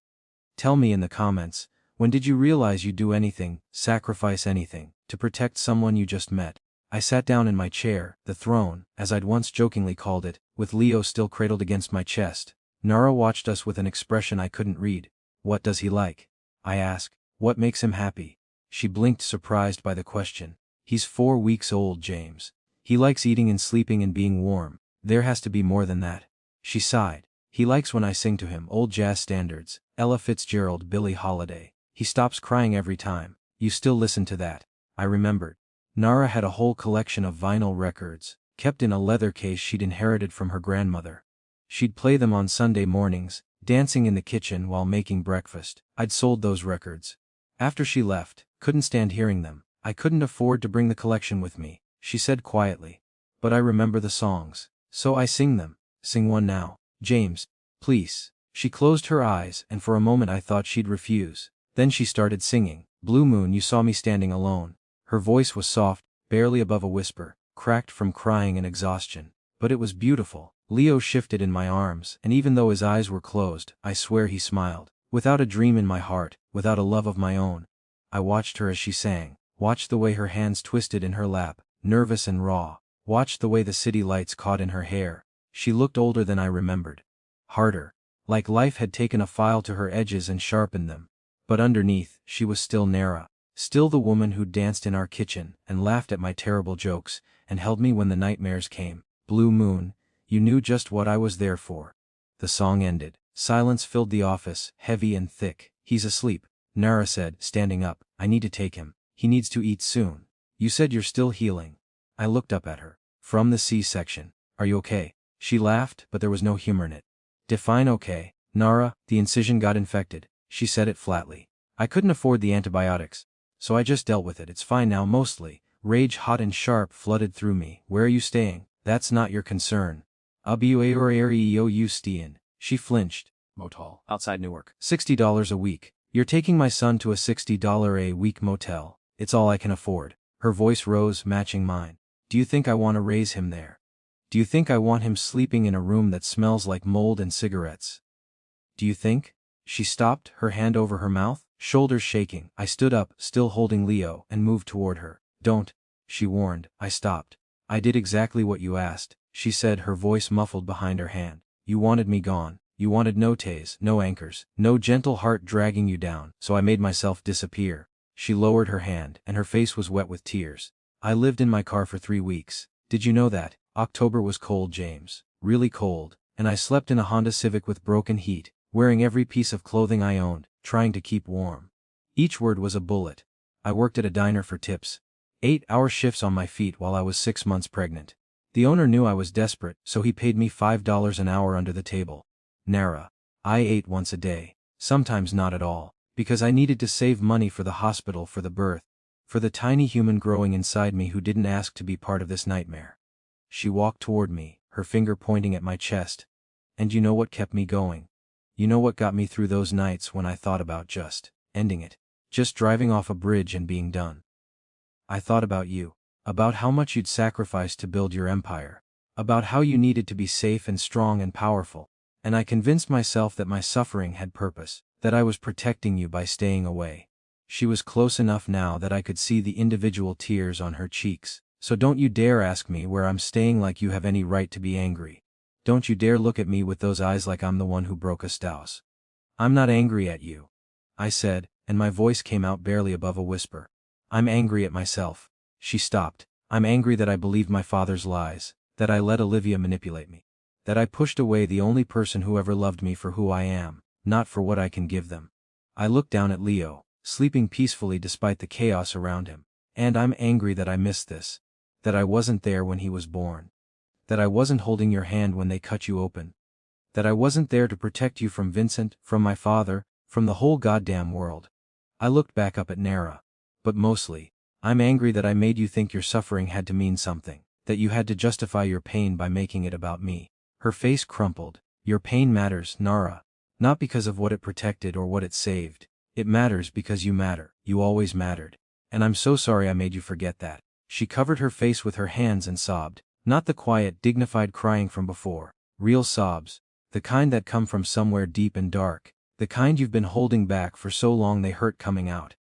Tell me in the comments, when did you realize you'd do anything, sacrifice anything, to protect someone you just met? I sat down in my chair, the throne, as I'd once jokingly called it, with Leo still cradled against my chest. Nara watched us with an expression I couldn't read. What does he like? I asked. What makes him happy? She blinked, surprised by the question. He's 4 weeks old, James. He likes eating and sleeping and being warm. There has to be more than that. She sighed. He likes when I sing to him old jazz standards, Ella Fitzgerald, Billie Holiday. He stops crying every time. You still listen to that? I remembered. Nara had a whole collection of vinyl records, kept in a leather case she'd inherited from her grandmother. She'd play them on Sunday mornings, dancing in the kitchen while making breakfast. I'd sold those records. After she left, couldn't stand hearing them. I couldn't afford to bring the collection with me, she said quietly. But I remember the songs, so I sing them. Sing one now. James, please. She closed her eyes, and for a moment I thought she'd refuse. Then she started singing. Blue Moon, you saw me standing alone. Her voice was soft, barely above a whisper, cracked from crying and exhaustion. But it was beautiful. Leo shifted in my arms, and even though his eyes were closed, I swear he smiled. Without a dream in my heart, without a love of my own. I watched her as she sang, watched the way her hands twisted in her lap, nervous and raw, watched the way the city lights caught in her hair. She looked older than I remembered. Harder. Like life had taken a file to her edges and sharpened them. But underneath, she was still Nara. Still the woman who danced in our kitchen, and laughed at my terrible jokes, and held me when the nightmares came. Blue Moon, you knew just what I was there for. The song ended. Silence filled the office, heavy and thick. He's asleep, Nara said, standing up. I need to take him. He needs to eat soon. You said you're still healing. I looked up at her. From the C-section. Are you okay? She laughed, but there was no humor in it. Define okay. Nara, the incision got infected. She said it flatly. I couldn't afford the antibiotics. So I just dealt with it. It's fine now mostly. Rage hot and sharp flooded through me. Where are you staying? That's not your concern. You staying. She flinched. Motel. Outside Newark. $60 a week. You're taking my son to a $60 a week motel. It's all I can afford. Her voice rose, matching mine. Do you think I want to raise him there? Do you think I want him sleeping in a room that smells like mold and cigarettes? Do you think? She stopped, her hand over her mouth, shoulders shaking. I stood up, still holding Leo, and moved toward her. Don't, she warned. I stopped. I did exactly what you asked, she said, her voice muffled behind her hand. You wanted me gone. You wanted no tays, no anchors, no gentle heart dragging you down, so I made myself disappear. She lowered her hand, and her face was wet with tears. I lived in my car for 3 weeks. Did you know that? October was cold, James. Really cold, and I slept in a Honda Civic with broken heat, wearing every piece of clothing I owned, trying to keep warm. Each word was a bullet. I worked at a diner for tips. 8-hour shifts on my feet while I was 6 months pregnant. The owner knew I was desperate, so he paid me $5 an hour under the table. Nara. I ate once a day, sometimes not at all, because I needed to save money for the hospital, for the birth, for the tiny human growing inside me who didn't ask to be part of this nightmare. She walked toward me, her finger pointing at my chest. And you know what kept me going? You know what got me through those nights when I thought about just ending it, just driving off a bridge and being done? I thought about you, about how much you'd sacrificed to build your empire, about how you needed to be safe and strong and powerful, and I convinced myself that my suffering had purpose, that I was protecting you by staying away. She was close enough now that I could see the individual tears on her cheeks. So don't you dare ask me where I'm staying like you have any right to be angry. Don't you dare look at me with those eyes like I'm the one who broke us douse. I'm not angry at you, I said, and my voice came out barely above a whisper. I'm angry at myself. She stopped. I'm angry that I believed my father's lies, that I let Olivia manipulate me. That I pushed away the only person who ever loved me for who I am, not for what I can give them. I looked down at Leo, sleeping peacefully despite the chaos around him. And I'm angry that I missed this. That I wasn't there when he was born. That I wasn't holding your hand when they cut you open. That I wasn't there to protect you from Vincent, from my father, from the whole goddamn world. I looked back up at Nara. But mostly, I'm angry that I made you think your suffering had to mean something, that you had to justify your pain by making it about me. Her face crumpled. Your pain matters, Nara. Not because of what it protected or what it saved. It matters because you matter. You always mattered. And I'm so sorry I made you forget that. She covered her face with her hands and sobbed. Not the quiet, dignified crying from before. Real sobs. The kind that come from somewhere deep and dark. The kind you've been holding back for so long they hurt coming out.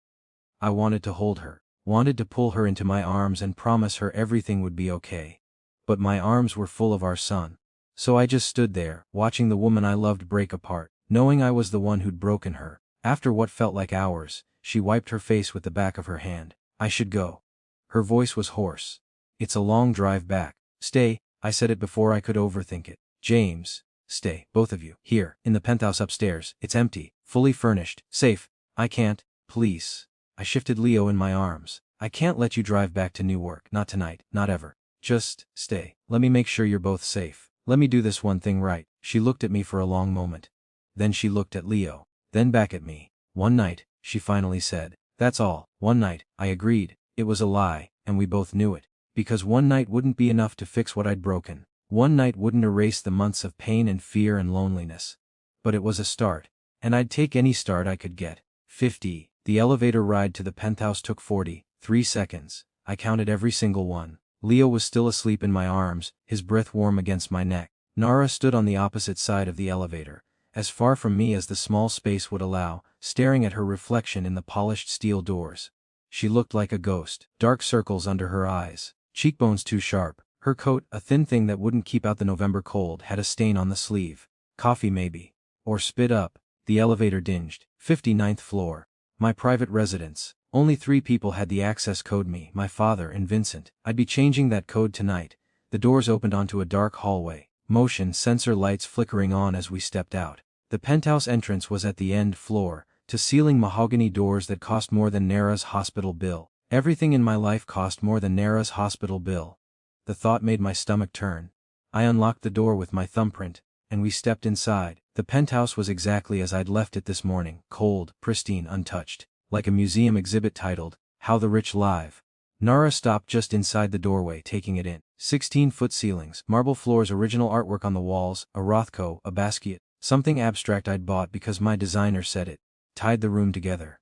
I wanted to hold her. Wanted to pull her into my arms and promise her everything would be okay. But my arms were full of our son. So I just stood there, watching the woman I loved break apart, knowing I was the one who'd broken her. After what felt like hours, she wiped her face with the back of her hand. I should go. Her voice was hoarse. It's a long drive back. Stay, I said it before I could overthink it. James, stay, both of you. Here, in the penthouse upstairs. It's empty, fully furnished, safe. I can't, please. I shifted Leo in my arms. I can't let you drive back to Newark, not tonight, not ever. Just stay. Let me make sure you're both safe. Let me do this one thing right. She looked at me for a long moment. Then she looked at Leo. Then back at me. One night, she finally said. That's all. One night. I agreed. It was a lie, and we both knew it. Because one night wouldn't be enough to fix what I'd broken. One night wouldn't erase the months of pain and fear and loneliness. But it was a start. And I'd take any start I could get. 50. The elevator ride to the penthouse took 43 seconds. I counted every single one. Leo was still asleep in my arms, his breath warm against my neck. Nara stood on the opposite side of the elevator, as far from me as the small space would allow, staring at her reflection in the polished steel doors. She looked like a ghost, dark circles under her eyes, cheekbones too sharp. Her coat, a thin thing that wouldn't keep out the November cold, had a stain on the sleeve. Coffee maybe. Or spit up. The elevator dinged. 59th floor. My private residence. Only 3 people had the access code, me, my father, and Vincent. I'd be changing that code tonight. The doors opened onto a dark hallway. Motion sensor lights flickering on as we stepped out. The penthouse entrance was at the end floor, to ceiling mahogany doors that cost more than Nara's hospital bill. Everything in my life cost more than Nara's hospital bill. The thought made my stomach turn. I unlocked the door with my thumbprint, and we stepped inside. The penthouse was exactly as I'd left it this morning, cold, pristine, untouched, like a museum exhibit titled, How the Rich Live. Nara stopped just inside the doorway, taking it in. 16-foot ceilings, marble floors, original artwork on the walls, a Rothko, a Basquiat, something abstract I'd bought because my designer said it, tied the room together.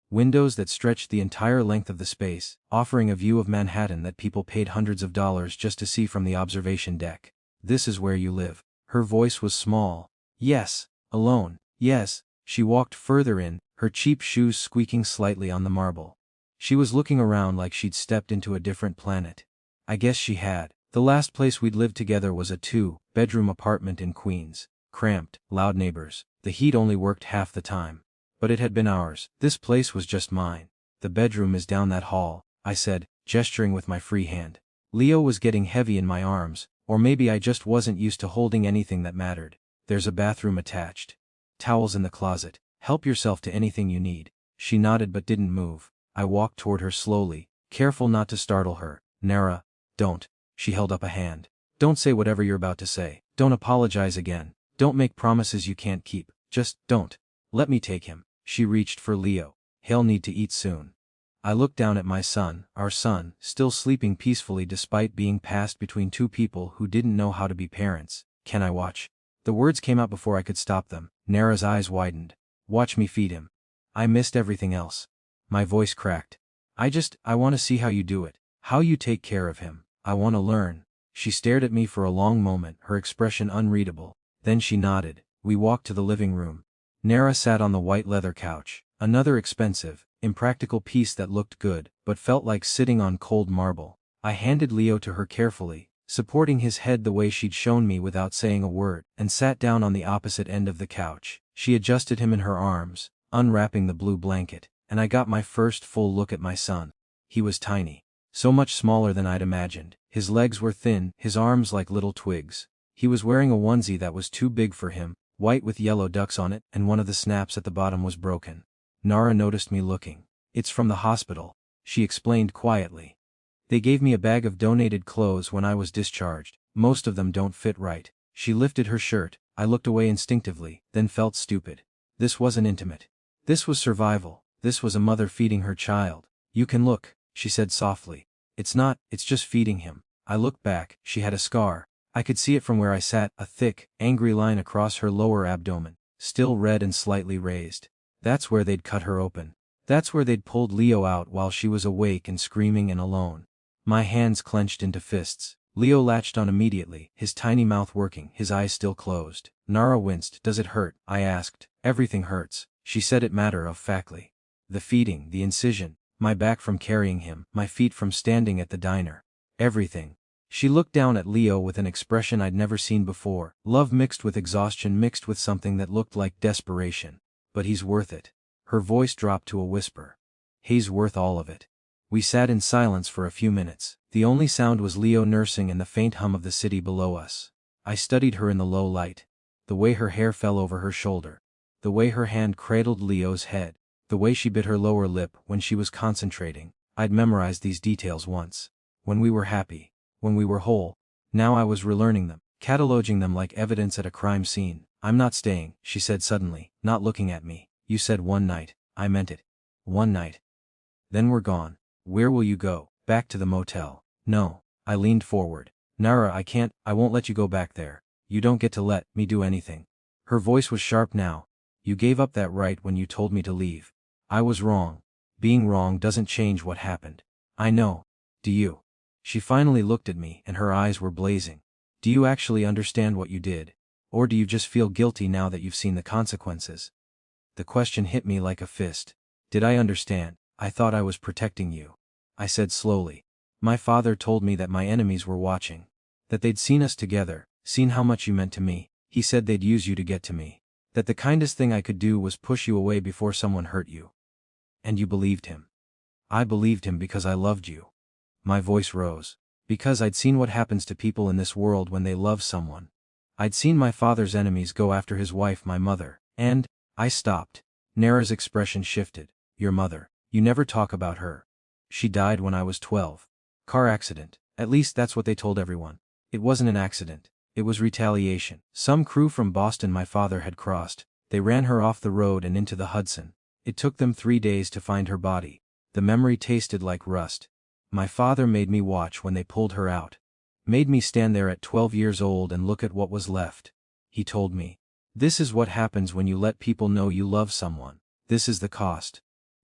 Windows that stretched the entire length of the space, offering a view of Manhattan that people paid hundreds of dollars just to see from the observation deck. This is where you live. Her voice was small. Yes. Alone. Yes. She walked further in, her cheap shoes squeaking slightly on the marble. She was looking around like she'd stepped into a different planet. I guess she had. The last place we'd lived together was a 2-bedroom apartment in Queens. Cramped, loud neighbors. The heat only worked half the time. But it had been ours. This place was just mine. The bedroom is down that hall, I said, gesturing with my free hand. Leo was getting heavy in my arms, or maybe I just wasn't used to holding anything that mattered. There's a bathroom attached. Towels in the closet. Help yourself to anything you need. She nodded but didn't move. I walked toward her slowly, careful not to startle her. Nara, don't. She held up a hand. Don't say whatever you're about to say. Don't apologize again. Don't make promises you can't keep. Just don't. Let me take him. She reached for Leo. He'll need to eat soon. I looked down at my son, our son, still sleeping peacefully despite being passed between 2 people who didn't know how to be parents. Can I watch? The words came out before I could stop them. Nara's eyes widened. Watch me feed him. I missed everything else. My voice cracked. I want to see how you do it. How you take care of him. I want to learn. She stared at me for a long moment, her expression unreadable. Then she nodded. We walked to the living room. Nara sat on the white leather couch. Another expensive, impractical piece that looked good, but felt like sitting on cold marble. I handed Leo to her carefully, supporting his head the way she'd shown me without saying a word, and sat down on the opposite end of the couch. She adjusted him in her arms, unwrapping the blue blanket, and I got my first full look at my son. He was tiny. So much smaller than I'd imagined. His legs were thin, his arms like little twigs. He was wearing a onesie that was too big for him, white with yellow ducks on it, and one of the snaps at the bottom was broken. Nara noticed me looking. "It's from the hospital," she explained quietly. "They gave me a bag of donated clothes when I was discharged. Most of them don't fit right." She lifted her shirt. I looked away instinctively, then felt stupid. This wasn't intimate. This was survival. This was a mother feeding her child. "You can look," she said softly. "It's just feeding him." I looked back. She had a scar. I could see it from where I sat, a thick, angry line across her lower abdomen, still red and slightly raised. That's where they'd cut her open. That's where they'd pulled Leo out while she was awake and screaming and alone. My hands clenched into fists. Leo latched on immediately, his tiny mouth working, his eyes still closed. Nara winced. "Does it hurt?" I asked. "Everything hurts," she said it matter-of-factly. The feeding, the incision, my back from carrying him, my feet from standing at the diner. Everything. She looked down at Leo with an expression I'd never seen before, love mixed with exhaustion mixed with something that looked like desperation. "But he's worth it." Her voice dropped to a whisper. "He's worth all of it." We sat in silence for a few minutes. The only sound was Leo nursing and the faint hum of the city below us. I studied her in the low light. The way her hair fell over her shoulder. The way her hand cradled Leo's head. The way she bit her lower lip when she was concentrating. I'd memorized these details once. When we were happy. When we were whole. Now I was relearning them, cataloging them like evidence at a crime scene. "I'm not staying," she said suddenly, not looking at me. "You said one night." I meant it. One night. "Then we're gone." "Where will you go?" "Back to the motel." "No." I leaned forward. "Nara, I won't let you go back there. You don't get to let me do anything." Her voice was sharp now. "You gave up that right when you told me to leave. I was wrong. Being wrong doesn't change what happened." "I know. Do you?" She finally looked at me and her eyes were blazing. "Do you actually understand what you did? Or do you just feel guilty now that you've seen the consequences?" The question hit me like a fist. Did I understand? "I thought I was protecting you," I said slowly. "My father told me that my enemies were watching. That they'd seen us together, seen how much you meant to me. He said they'd use you to get to me. That the kindest thing I could do was push you away before someone hurt you. And you believed him." "I believed him because I loved you." My voice rose. "Because I'd seen what happens to people in this world when they love someone. I'd seen my father's enemies go after his wife, my mother, and—" I stopped. Nara's expression shifted. "Your mother. You never talk about her. She died when I was 12. Car accident. At least that's what they told everyone. It wasn't an accident. It was retaliation. Some crew from Boston my father had crossed. They ran her off the road and into the Hudson. It took them 3 days to find her body. The memory tasted like rust. My father made me watch when they pulled her out. Made me stand there at 12 years old and look at what was left. He told me, 'This is what happens when you let people know you love someone. This is the cost.'"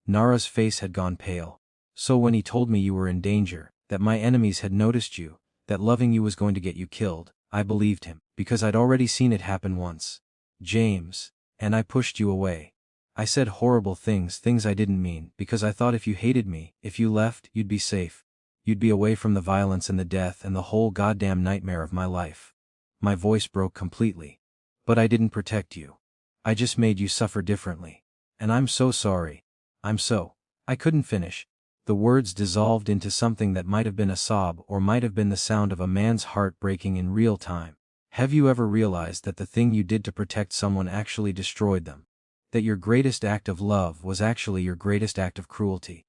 Nara's face had gone pale. "So when he told me you were in danger, that my enemies had noticed you, that loving you was going to get you killed, I believed him, because I'd already seen it happen once. James. And I pushed you away. I said horrible things, things I didn't mean, because I thought if you hated me, if you left, you'd be safe. You'd be away from the violence and the death and the whole goddamn nightmare of my life." My voice broke completely. "But I didn't protect you. I just made you suffer differently. And I'm so sorry. I couldn't finish. The words dissolved into something that might have been a sob or might have been the sound of a man's heart breaking in real time. Have you ever realized that the thing you did to protect someone actually destroyed them? That your greatest act of love was actually your greatest act of cruelty?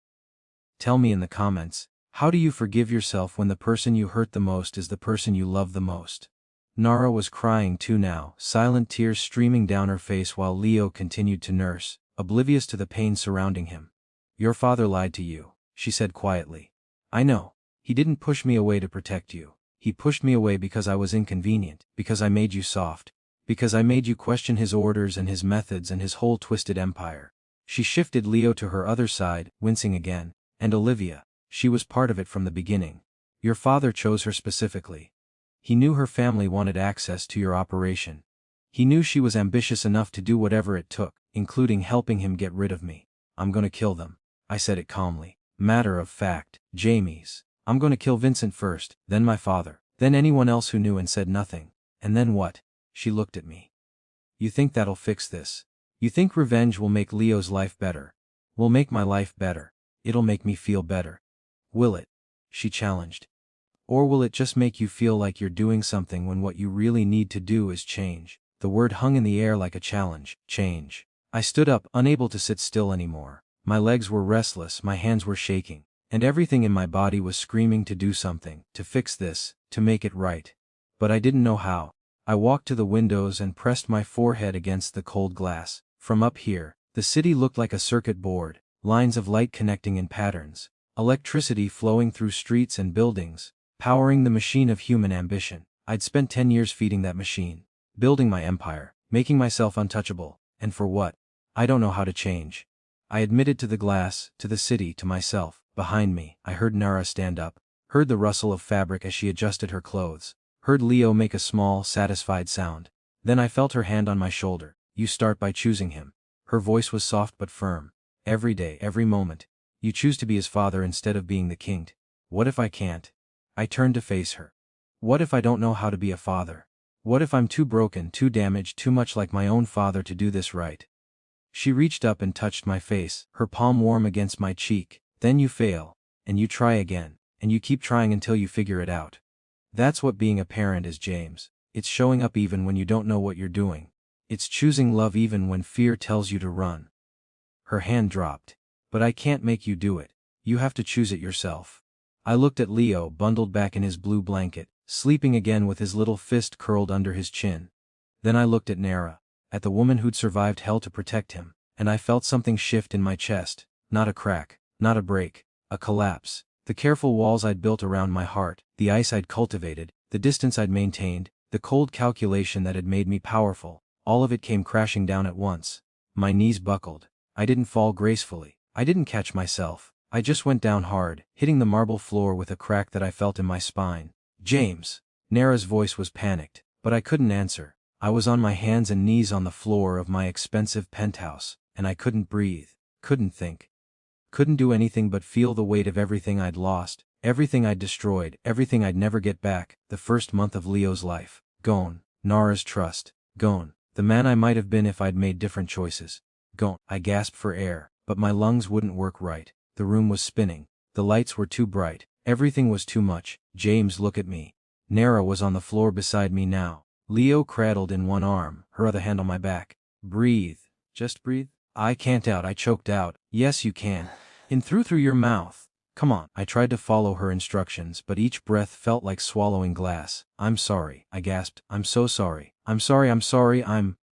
Tell me in the comments, how do you forgive yourself when the person you hurt the most is the person you love the most? Nara was crying too now, silent tears streaming down her face while Leo continued to nurse, oblivious to the pain surrounding him. "Your father lied to you," she said quietly. "I know. He didn't push me away to protect you. He pushed me away because I was inconvenient, because I made you soft, because I made you question his orders and his methods and his whole twisted empire." She shifted Leo to her other side, wincing again. "And Olivia, she was part of it from the beginning. Your father chose her specifically. He knew her family wanted access to your operation. He knew she was ambitious enough to do whatever it took, including helping him get rid of me. I'm gonna kill them." I said it calmly. Matter of fact, Jamie's. "I'm gonna kill Vincent first, then my father, then anyone else who knew and said nothing. And then what?" She looked at me. "You think that'll fix this? You think revenge will make Leo's life better? Will make my life better? It'll make me feel better?" Will it? She challenged. Or will it just make you feel like you're doing something when what you really need to do is change? The word hung in the air like a challenge. Change. I stood up, unable to sit still anymore. My legs were restless, my hands were shaking, and everything in my body was screaming to do something, to fix this, to make it right. But I didn't know how. I walked to the windows and pressed my forehead against the cold glass. From up here, the city looked like a circuit board, lines of light connecting in patterns, electricity flowing through streets and buildings, powering the machine of human ambition. I'd spent 10 years feeding that machine, building my empire, making myself untouchable, and for what? I don't know how to change. I admitted to the glass, to the city, to myself. Behind me, I heard Nara stand up, heard the rustle of fabric as she adjusted her clothes, heard Leo make a small, satisfied sound. Then I felt her hand on my shoulder. You start by choosing him. Her voice was soft but firm. Every day, every moment. You choose to be his father instead of being the king. What if I can't? I turned to face her. What if I don't know how to be a father? What if I'm too broken, too damaged, too much like my own father to do this right? She reached up and touched my face, her palm warm against my cheek. Then you fail, and you try again, and you keep trying until you figure it out. That's what being a parent is, James. It's showing up even when you don't know what you're doing. It's choosing love even when fear tells you to run. Her hand dropped. But I can't make you do it. You have to choose it yourself. I looked at Leo, bundled back in his blue blanket, sleeping again with his little fist curled under his chin. Then I looked at Nara, at the woman who'd survived hell to protect him, and I felt something shift in my chest. Not a crack, not a break, a collapse. The careful walls I'd built around my heart, the ice I'd cultivated, the distance I'd maintained, the cold calculation that had made me powerful, all of it came crashing down at once. My knees buckled. I didn't fall gracefully. I didn't catch myself. I just went down hard, hitting the marble floor with a crack that I felt in my spine. James. Nara's voice was panicked, but I couldn't answer. I was on my hands and knees on the floor of my expensive penthouse, and I couldn't breathe, couldn't think. Couldn't do anything but feel the weight of everything I'd lost, everything I'd destroyed, everything I'd never get back. The first month of Leo's life. Gone. Nara's trust. Gone. The man I might have been if I'd made different choices. Gone. I gasped for air, but my lungs wouldn't work right. The room was spinning. The lights were too bright. Everything was too much. James, look at me. Nara was on the floor beside me now. Leo cradled in one arm, her other hand on my back. Breathe. Just breathe. I can't out, I choked out. Yes you can. In through your mouth. Come on. I tried to follow her instructions, but each breath felt like swallowing glass. I'm sorry, I gasped. I'm so sorry. I'm sorry.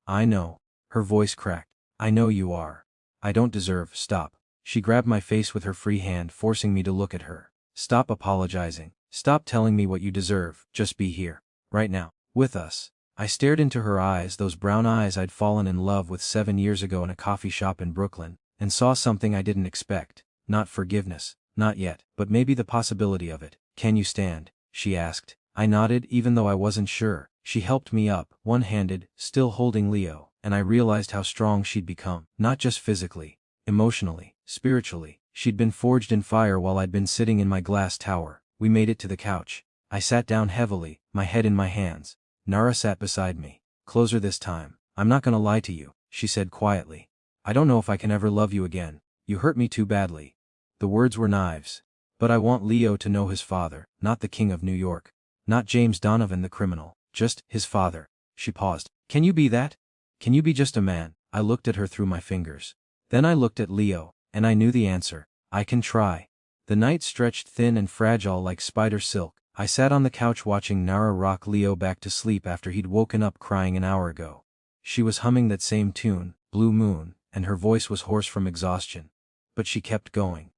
I know. Her voice cracked. I know you are. I don't deserve. Stop. She grabbed my face with her free hand, forcing me to look at her. Stop apologizing. Stop telling me what you deserve. Just be here. Right now. With us. I stared into her eyes, those brown eyes I'd fallen in love with 7 years ago in a coffee shop in Brooklyn, and saw something I didn't expect. Not forgiveness. Not yet, but maybe the possibility of it. Can you stand? She asked. I nodded, even though I wasn't sure. She helped me up, one-handed, still holding Leo, and I realized how strong she'd become. Not just physically, emotionally, spiritually. She'd been forged in fire while I'd been sitting in my glass tower. We made it to the couch. I sat down heavily, my head in my hands. Nara sat beside me. Closer this time. I'm not gonna lie to you, she said quietly. I don't know if I can ever love you again. You hurt me too badly. The words were knives. But I want Leo to know his father, not the King of New York. Not James Donovan the criminal, just his father. She paused. Can you be that? Can you be just a man? I looked at her through my fingers. Then I looked at Leo, and I knew the answer. I can try. The night stretched thin and fragile like spider silk. I sat on the couch watching Nara rock Leo back to sleep after he'd woken up crying an hour ago. She was humming that same tune, Blue Moon, and her voice was hoarse from exhaustion. But she kept going.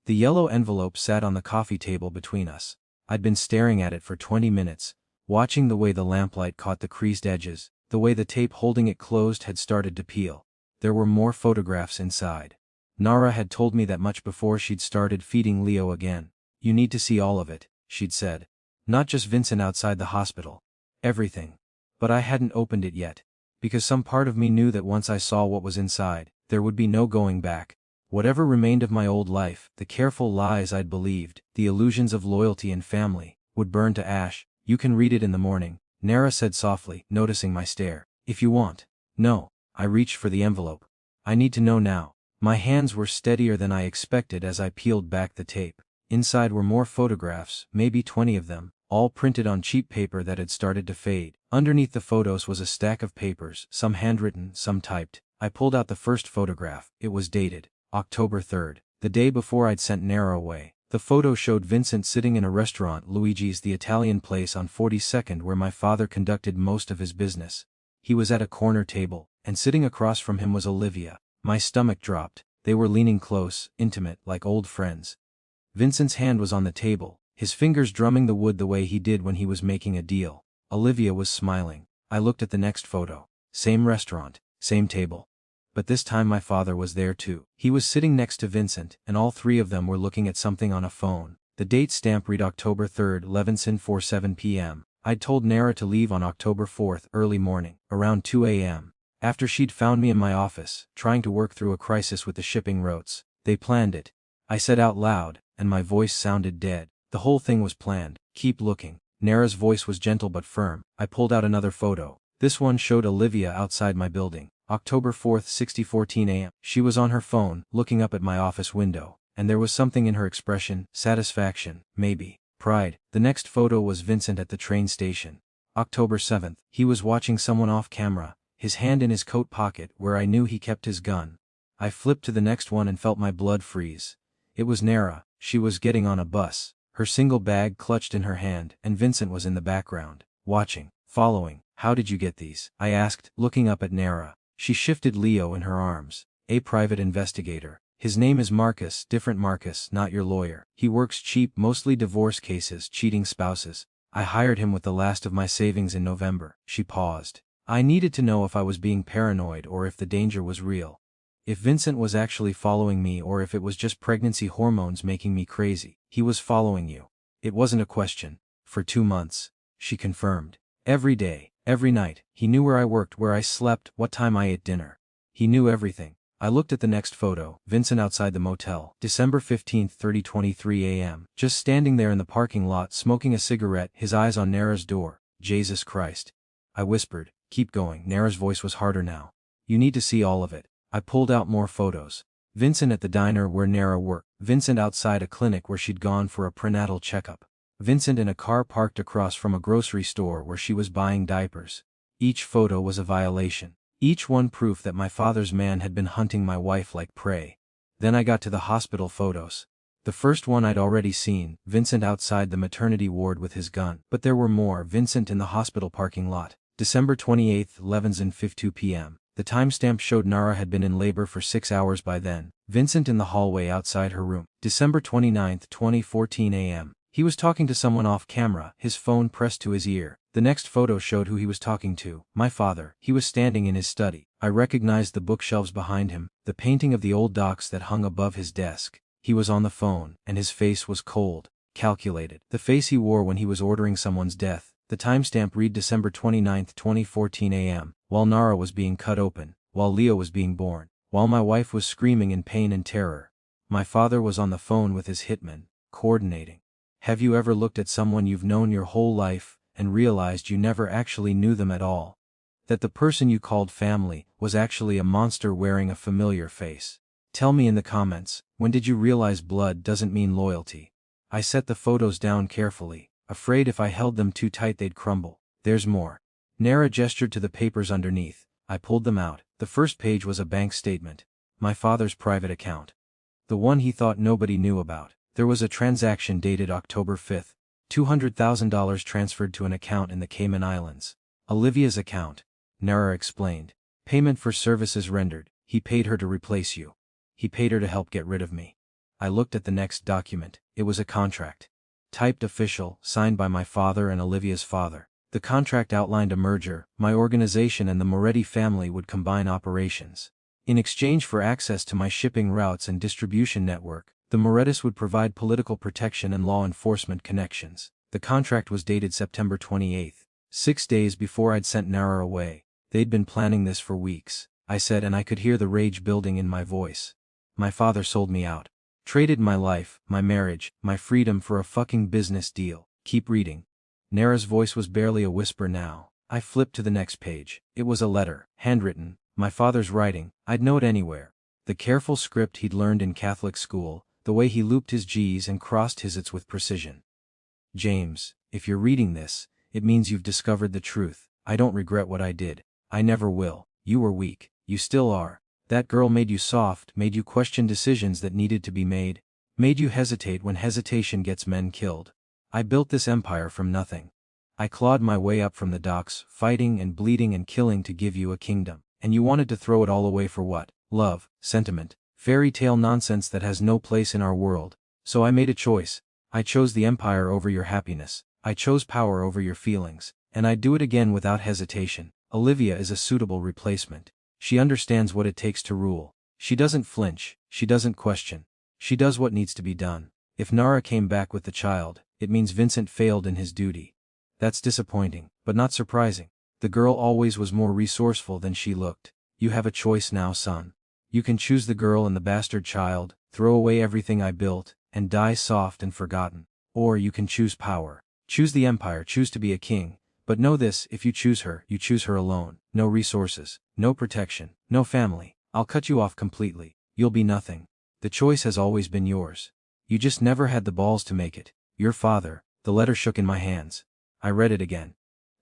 The yellow envelope sat on the coffee table between us. I'd been staring at it for 20 minutes, watching the way the lamplight caught the creased edges, the way the tape holding it closed had started to peel. There were more photographs inside. Nara had told me that much before she'd started feeding Leo again. You need to see all of it, she'd said. Not just Vincent outside the hospital. Everything. But I hadn't opened it yet. Because some part of me knew that once I saw what was inside, there would be no going back. Whatever remained of my old life, the careful lies I'd believed, the illusions of loyalty and family, would burn to ash. You can read it in the morning, Nara said softly, noticing my stare. If you want. No. I reached for the envelope. I need to know now. My hands were steadier than I expected as I peeled back the tape. Inside were more photographs, maybe 20 of them, all printed on cheap paper that had started to fade. Underneath the photos was a stack of papers, some handwritten, some typed. I pulled out the first photograph. It was dated October 3rd, the day before I'd sent Nara away. The photo showed Vincent sitting in a restaurant, Luigi's, the Italian place on 42nd, where my father conducted most of his business. He was at a corner table, and sitting across from him was Olivia. My stomach dropped. They were leaning close, intimate, like old friends. Vincent's hand was on the table, his fingers drumming the wood the way he did when he was making a deal. Olivia was smiling. I looked at the next photo. Same restaurant, same table. But this time my father was there too. He was sitting next to Vincent, and all three of them were looking at something on a phone. The date stamp read October 3rd, Levinson, 4:07 p.m. I'd told Nara to leave on October 4th, early morning, around 2 a.m. After she'd found me in my office, trying to work through a crisis with the shipping routes. They planned it. I said out loud, and my voice sounded dead. The whole thing was planned. Keep looking. Nara's voice was gentle but firm. I pulled out another photo. This one showed Olivia outside my building. October 4th, 6:14 a.m. She was on her phone, looking up at my office window, and there was something in her expression, satisfaction, maybe, pride. The next photo was Vincent at the train station. October 7th. He was watching someone off camera, his hand in his coat pocket where I knew he kept his gun. I flipped to the next one and felt my blood freeze. It was Nara. She was getting on a bus, her single bag clutched in her hand, and Vincent was in the background, watching, following. How did you get these? I asked, looking up at Nara. She shifted Leo in her arms. A private investigator. His name is Marcus, different Marcus, not your lawyer. He works cheap, mostly divorce cases, cheating spouses. I hired him with the last of my savings in November. She paused. I needed to know if I was being paranoid or if the danger was real. If Vincent was actually following me or if it was just pregnancy hormones making me crazy. He was following you. It wasn't a question. For 2 months. She confirmed. Every day. Every night. He knew where I worked, where I slept, what time I ate dinner. He knew everything. I looked at the next photo. Vincent outside the motel. December 15th, 30:23 a.m. Just standing there in the parking lot smoking a cigarette, his eyes on Nara's door. Jesus Christ. I whispered. Keep going. Nara's voice was harder now. You need to see all of it. I pulled out more photos. Vincent at the diner where Nara worked. Vincent outside a clinic where she'd gone for a prenatal checkup. Vincent in a car parked across from a grocery store where she was buying diapers. Each photo was a violation. Each one proof that my father's man had been hunting my wife like prey. Then I got to the hospital photos. The first one I'd already seen, Vincent outside the maternity ward with his gun. But there were more. Vincent in the hospital parking lot. December 28th, 11:52 p.m. The timestamp showed Nara had been in labor for 6 hours by then. Vincent in the hallway outside her room. December 29th, 2014 a.m. He was talking to someone off camera, his phone pressed to his ear. The next photo showed who he was talking to. My father. He was standing in his study. I recognized the bookshelves behind him, the painting of the old docs that hung above his desk. He was on the phone, and his face was cold, calculated. The face he wore when he was ordering someone's death. The timestamp read December 29th, 2014 a.m., while Nara was being cut open, while Leo was being born, while my wife was screaming in pain and terror. My father was on the phone with his hitman, coordinating. Have you ever looked at someone you've known your whole life, and realized you never actually knew them at all? That the person you called family was actually a monster wearing a familiar face? Tell me in the comments, when did you realize blood doesn't mean loyalty? I set the photos down carefully, afraid if I held them too tight they'd crumble. There's more. Nara gestured to the papers underneath. I pulled them out. The first page was a bank statement. My father's private account. The one he thought nobody knew about. There was a transaction dated October 5th. $200,000 transferred to an account in the Cayman Islands. Olivia's account. Nara explained. Payment for services rendered. He paid her to replace you. He paid her to help get rid of me. I looked at the next document. It was a contract. Typed official, signed by my father and Olivia's father. The contract outlined a merger. My organization and the Moretti family would combine operations. In exchange for access to my shipping routes and distribution network, the Morettis would provide political protection and law enforcement connections. The contract was dated September 28th, 6 days before I'd sent Nara away. They'd been planning this for weeks, I said, and I could hear the rage building in my voice. My father sold me out. Traded my life, my marriage, my freedom for a fucking business deal. Keep reading. Nara's voice was barely a whisper now. I flipped to the next page. It was a letter, handwritten, my father's writing. I'd know it anywhere. The careful script he'd learned in Catholic school, the way he looped his G's and crossed his It's with precision. James, if you're reading this, it means you've discovered the truth. I don't regret what I did. I never will. You were weak. You still are. That girl made you soft, made you question decisions that needed to be made, made you hesitate when hesitation gets men killed. I built this empire from nothing. I clawed my way up from the docks, fighting and bleeding and killing to give you a kingdom. And you wanted to throw it all away for what? Love, sentiment, fairy tale nonsense that has no place in our world. So I made a choice. I chose the empire over your happiness. I chose power over your feelings. And I'd do it again without hesitation. Olivia is a suitable replacement. She understands what it takes to rule. She doesn't flinch. She doesn't question. She does what needs to be done. If Nara came back with the child, it means Vincent failed in his duty. That's disappointing, but not surprising. The girl always was more resourceful than she looked. You have a choice now, son. You can choose the girl and the bastard child, throw away everything I built, and die soft and forgotten. Or you can choose power. Choose the empire, choose to be a king. But know this, if you choose her alone. No resources, no protection, no family. I'll cut you off completely. You'll be nothing. The choice has always been yours. You just never had the balls to make it. Your father. The letter shook in my hands. I read it again.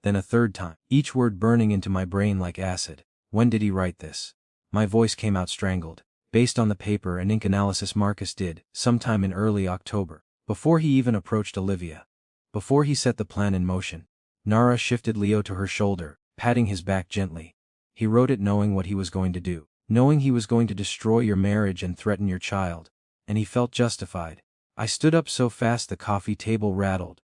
Then a third time, each word burning into my brain like acid. When did he write this? My voice came out strangled. Based on the paper and ink analysis Marcus did, sometime in early October. Before he even approached Olivia. Before he set the plan in motion. Nara shifted Leo to her shoulder, patting his back gently. He wrote it knowing what he was going to do. Knowing he was going to destroy your marriage and threaten your child. And he felt justified. I stood up so fast the coffee table rattled.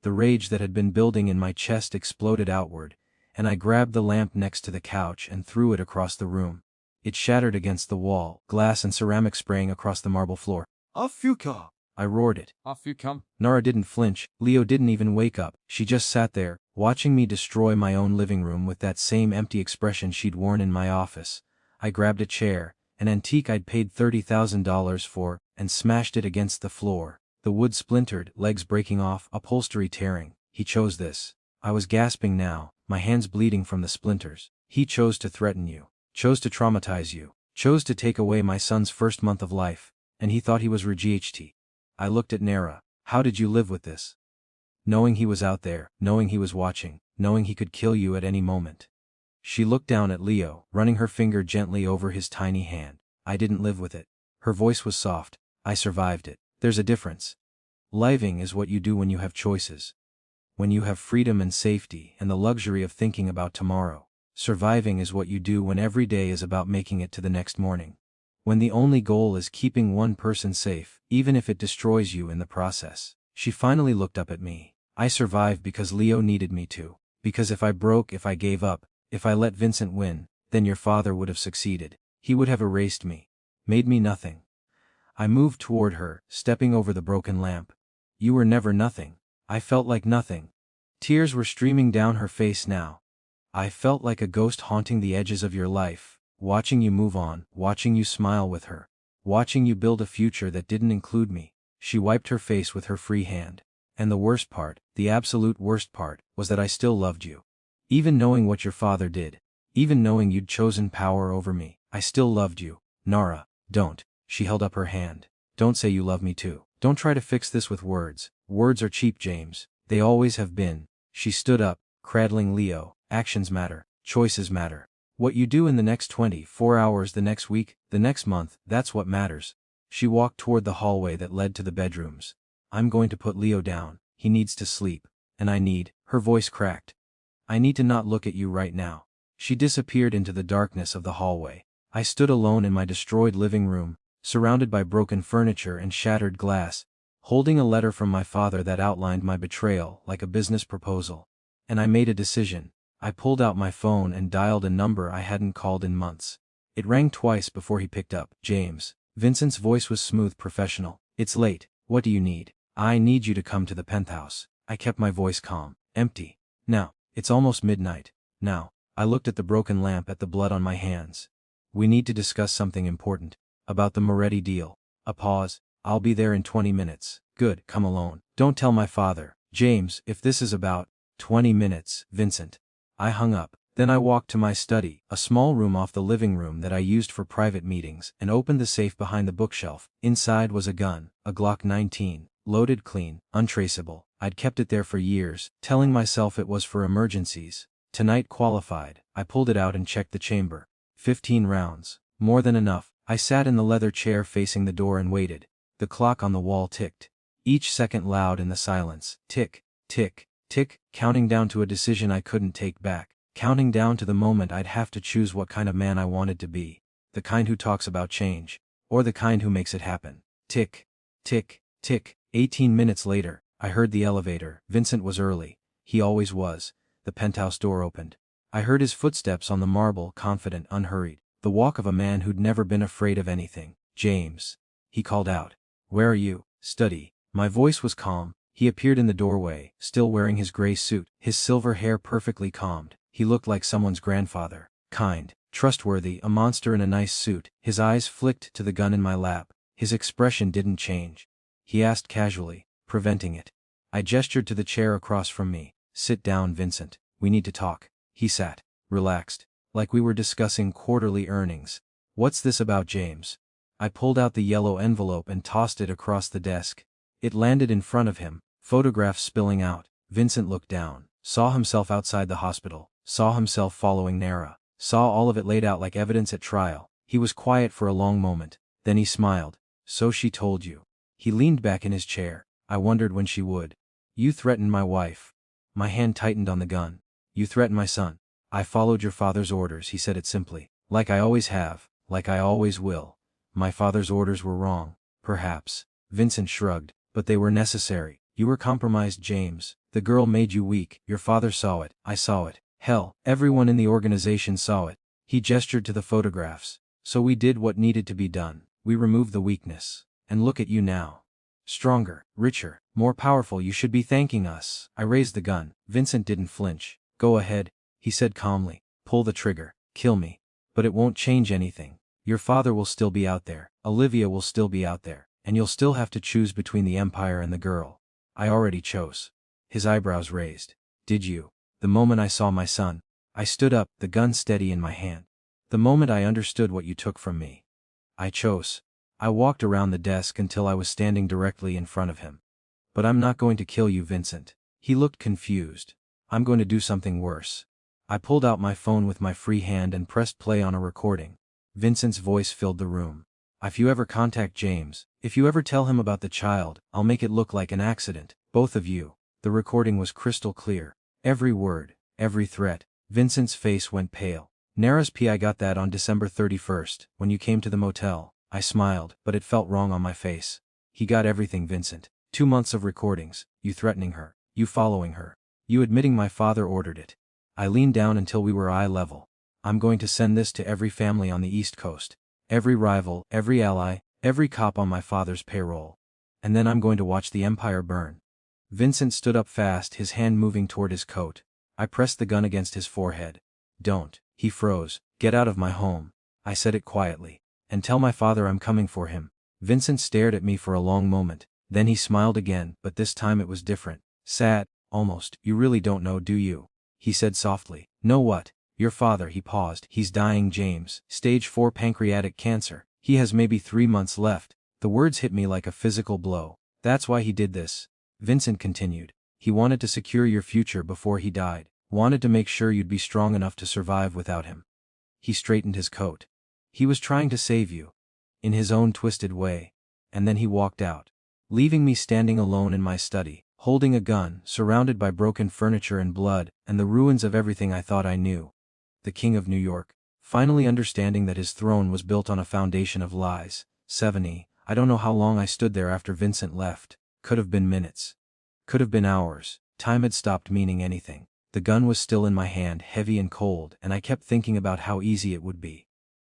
The rage that had been building in my chest exploded outward, and I grabbed the lamp next to the couch and threw it across the room. It shattered against the wall, glass and ceramic spraying across the marble floor. Afuka! I roared it. Afukam! Nara didn't flinch. Leo didn't even wake up. She just sat there, watching me destroy my own living room with that same empty expression she'd worn in my office. I grabbed a chair, an antique I'd paid $30,000 for, and smashed it against the floor. The wood splintered, legs breaking off, upholstery tearing. He chose this. I was gasping now, my hands bleeding from the splinters. He chose to threaten you. Chose to traumatize you. Chose to take away my son's first month of life. And he thought he was RGHT. I looked at Nara. How did you live with this? Knowing he was out there, knowing he was watching, knowing he could kill you at any moment. She looked down at Leo, running her finger gently over his tiny hand. I didn't live with it. Her voice was soft. I survived it. There's a difference. Living is what you do when you have choices. When you have freedom and safety and the luxury of thinking about tomorrow. Surviving is what you do when every day is about making it to the next morning. When the only goal is keeping one person safe, even if it destroys you in the process. She finally looked up at me. I survived because Leo needed me to. Because if I broke, if I gave up, if I let Vincent win, then your father would have succeeded. He would have erased me. Made me nothing. I moved toward her, stepping over the broken lamp. You were never nothing. I felt like nothing. Tears were streaming down her face now. I felt like a ghost haunting the edges of your life, watching you move on, watching you smile with her, watching you build a future that didn't include me. She wiped her face with her free hand. And the worst part, the absolute worst part, was that I still loved you. Even knowing what your father did, even knowing you'd chosen power over me, I still loved you. Nara, don't. She held up her hand. Don't say you love me too. Don't try to fix this with words. Words are cheap, James. They always have been. She stood up, cradling Leo. Actions matter. Choices matter. What you do in the next 24 hours, the next week, the next month, that's what matters. She walked toward the hallway that led to the bedrooms. I'm going to put Leo down. He needs to sleep. And I need, her voice cracked. I need to not look at you right now. She disappeared into the darkness of the hallway. I stood alone in my destroyed living room, surrounded by broken furniture and shattered glass, holding a letter from my father that outlined my betrayal like a business proposal. And I made a decision. I pulled out my phone and dialed a number I hadn't called in months. It rang twice before he picked up. James. Vincent's voice was smooth, professional. It's late. What do you need? I need you to come to the penthouse. I kept my voice calm. Empty. Now. It's almost midnight. Now. I looked at the broken lamp, at the blood on my hands. We need to discuss something important. About the Moretti deal. A pause. I'll be there in 20 minutes. Good, come alone. Don't tell my father. James, if this is about 20 minutes, Vincent. I hung up. Then I walked to my study, a small room off the living room that I used for private meetings, and opened the safe behind the bookshelf. Inside was a gun, a Glock 19, loaded clean, untraceable. I'd kept it there for years, telling myself it was for emergencies. Tonight qualified. I pulled it out and checked the chamber. 15 rounds. More than enough. I sat in the leather chair facing the door and waited. The clock on the wall ticked. Each second loud in the silence. Tick, tick, tick, counting down to a decision I couldn't take back. Counting down to the moment I'd have to choose what kind of man I wanted to be. The kind who talks about change. Or the kind who makes it happen. Tick, tick, tick. 18 minutes later, I heard the elevator. Vincent was early. He always was. The penthouse door opened. I heard his footsteps on the marble, confident, unhurried. The walk of a man who'd never been afraid of anything. James. He called out. Where are you? Study. My voice was calm. He appeared in the doorway, still wearing his gray suit, his silver hair perfectly combed. He looked like someone's grandfather. Kind, trustworthy, a monster in a nice suit. His eyes flicked to the gun in my lap. His expression didn't change. He asked casually, preventing it. I gestured to the chair across from me. Sit down, Vincent. We need to talk. He sat, relaxed, like we were discussing quarterly earnings. What's this about, James? I pulled out the yellow envelope and tossed it across the desk. It landed in front of him, photographs spilling out. Vincent looked down, saw himself outside the hospital, saw himself following Nara, saw all of it laid out like evidence at trial. He was quiet for a long moment. Then he smiled. So she told you. He leaned back in his chair. I wondered when she would. You threatened my wife. My hand tightened on the gun. You threatened my son. I followed your father's orders, he said it simply. Like I always have, like I always will. My father's orders were wrong, perhaps. Vincent shrugged, but they were necessary. You were compromised, James. The girl made you weak. Your father saw it. I saw it. Hell, everyone in the organization saw it. He gestured to the photographs. So we did what needed to be done. We removed the weakness. And look at you now. Stronger, richer, more powerful. You should be thanking us. I raised the gun. Vincent didn't flinch. Go ahead, he said calmly. Pull the trigger. Kill me. But it won't change anything. Your father will still be out there. Olivia will still be out there. And you'll still have to choose between the Empire and the girl. I already chose. His eyebrows raised. Did you? The moment I saw my son. I stood up, the gun steady in my hand. The moment I understood what you took from me. I chose. I walked around the desk until I was standing directly in front of him. But I'm not going to kill you, Vincent. He looked confused. I'm going to do something worse. I pulled out my phone with my free hand and pressed play on a recording. Vincent's voice filled the room. If you ever contact James, if you ever tell him about the child, I'll make it look like an accident. Both of you. The recording was crystal clear. Every word, every threat. Vincent's face went pale. Nara's P. I got that on December 31st, when you came to the motel. I smiled, but it felt wrong on my face. He got everything, Vincent. 2 months of recordings, you threatening her, you following her, you admitting my father ordered it. I leaned down until we were eye level. I'm going to send this to every family on the East Coast. Every rival, every ally, every cop on my father's payroll. And then I'm going to watch the Empire burn. Vincent stood up fast, his hand moving toward his coat. I pressed the gun against his forehead. Don't. He froze. Get out of my home. I said it quietly. And tell my father I'm coming for him. Vincent stared at me for a long moment. Then he smiled again, but this time it was different. Sad, almost. You really don't know, do you? He said softly. Know what? Your father, he paused. He's dying, James. Stage 4 pancreatic cancer. He has maybe 3 months left. The words hit me like a physical blow. That's why he did this. Vincent continued. He wanted to secure your future before he died. Wanted to make sure you'd be strong enough to survive without him. He straightened his coat. He was trying to save you. In his own twisted way. And then he walked out, leaving me standing alone in my study, holding a gun, surrounded by broken furniture and blood, and the ruins of everything I thought I knew. The King of New York, finally understanding that his throne was built on a foundation of lies. 70. I don't know how long I stood there after Vincent left. Could have been minutes. Could have been hours. Time had stopped meaning anything. The gun was still in my hand, heavy and cold, and I kept thinking about how easy it would be.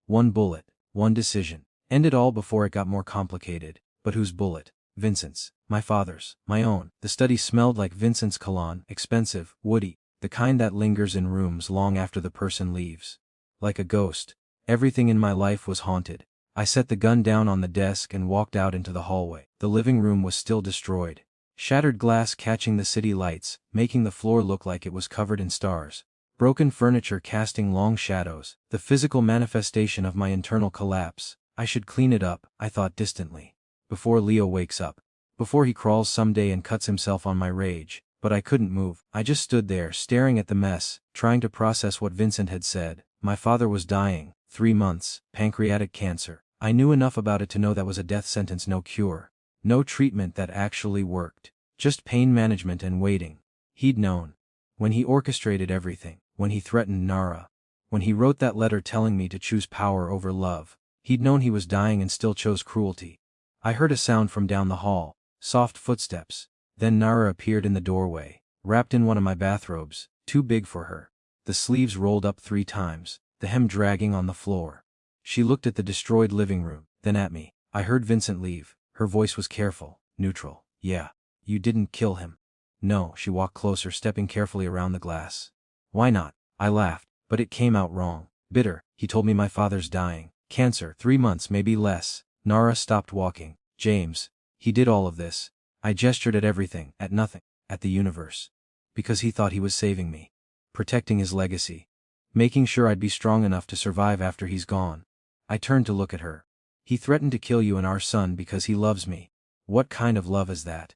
One bullet, one decision. End it all before it got more complicated. But whose bullet? Vincent's. My father's. My own. The study smelled like Vincent's cologne, expensive, woody, the kind that lingers in rooms long after the person leaves. Like a ghost. Everything in my life was haunted. I set the gun down on the desk and walked out into the hallway. The living room was still destroyed. Shattered glass catching the city lights, making the floor look like it was covered in stars. Broken furniture casting long shadows, the physical manifestation of my internal collapse. I should clean it up, I thought distantly. Before Leo wakes up. Before he crawls someday and cuts himself on my rage. But I couldn't move. I just stood there staring at the mess, trying to process what Vincent had said. My father was dying, 3 months, pancreatic cancer. I knew enough about it to know that was a death sentence, no cure. No treatment that actually worked. Just pain management and waiting. He'd known. When he orchestrated everything, when he threatened Nara, when he wrote that letter telling me to choose power over love, he'd known he was dying and still chose cruelty. I heard a sound from down the hall, soft footsteps. Then Nara appeared in the doorway, wrapped in one of my bathrobes, too big for her. The sleeves rolled up 3 times, the hem dragging on the floor. She looked at the destroyed living room, then at me. I heard Vincent leave. Her voice was careful, neutral. Yeah. You didn't kill him. No. She walked closer, stepping carefully around the glass. Why not? I laughed, but it came out wrong. Bitter. He told me my father's dying. Cancer, 3 months, maybe less. Nara stopped walking. James. He did all of this. I gestured at everything, at nothing, at the universe. Because he thought he was saving me. Protecting his legacy. Making sure I'd be strong enough to survive after he's gone. I turned to look at her. He threatened to kill you and our son because he loves me. What kind of love is that?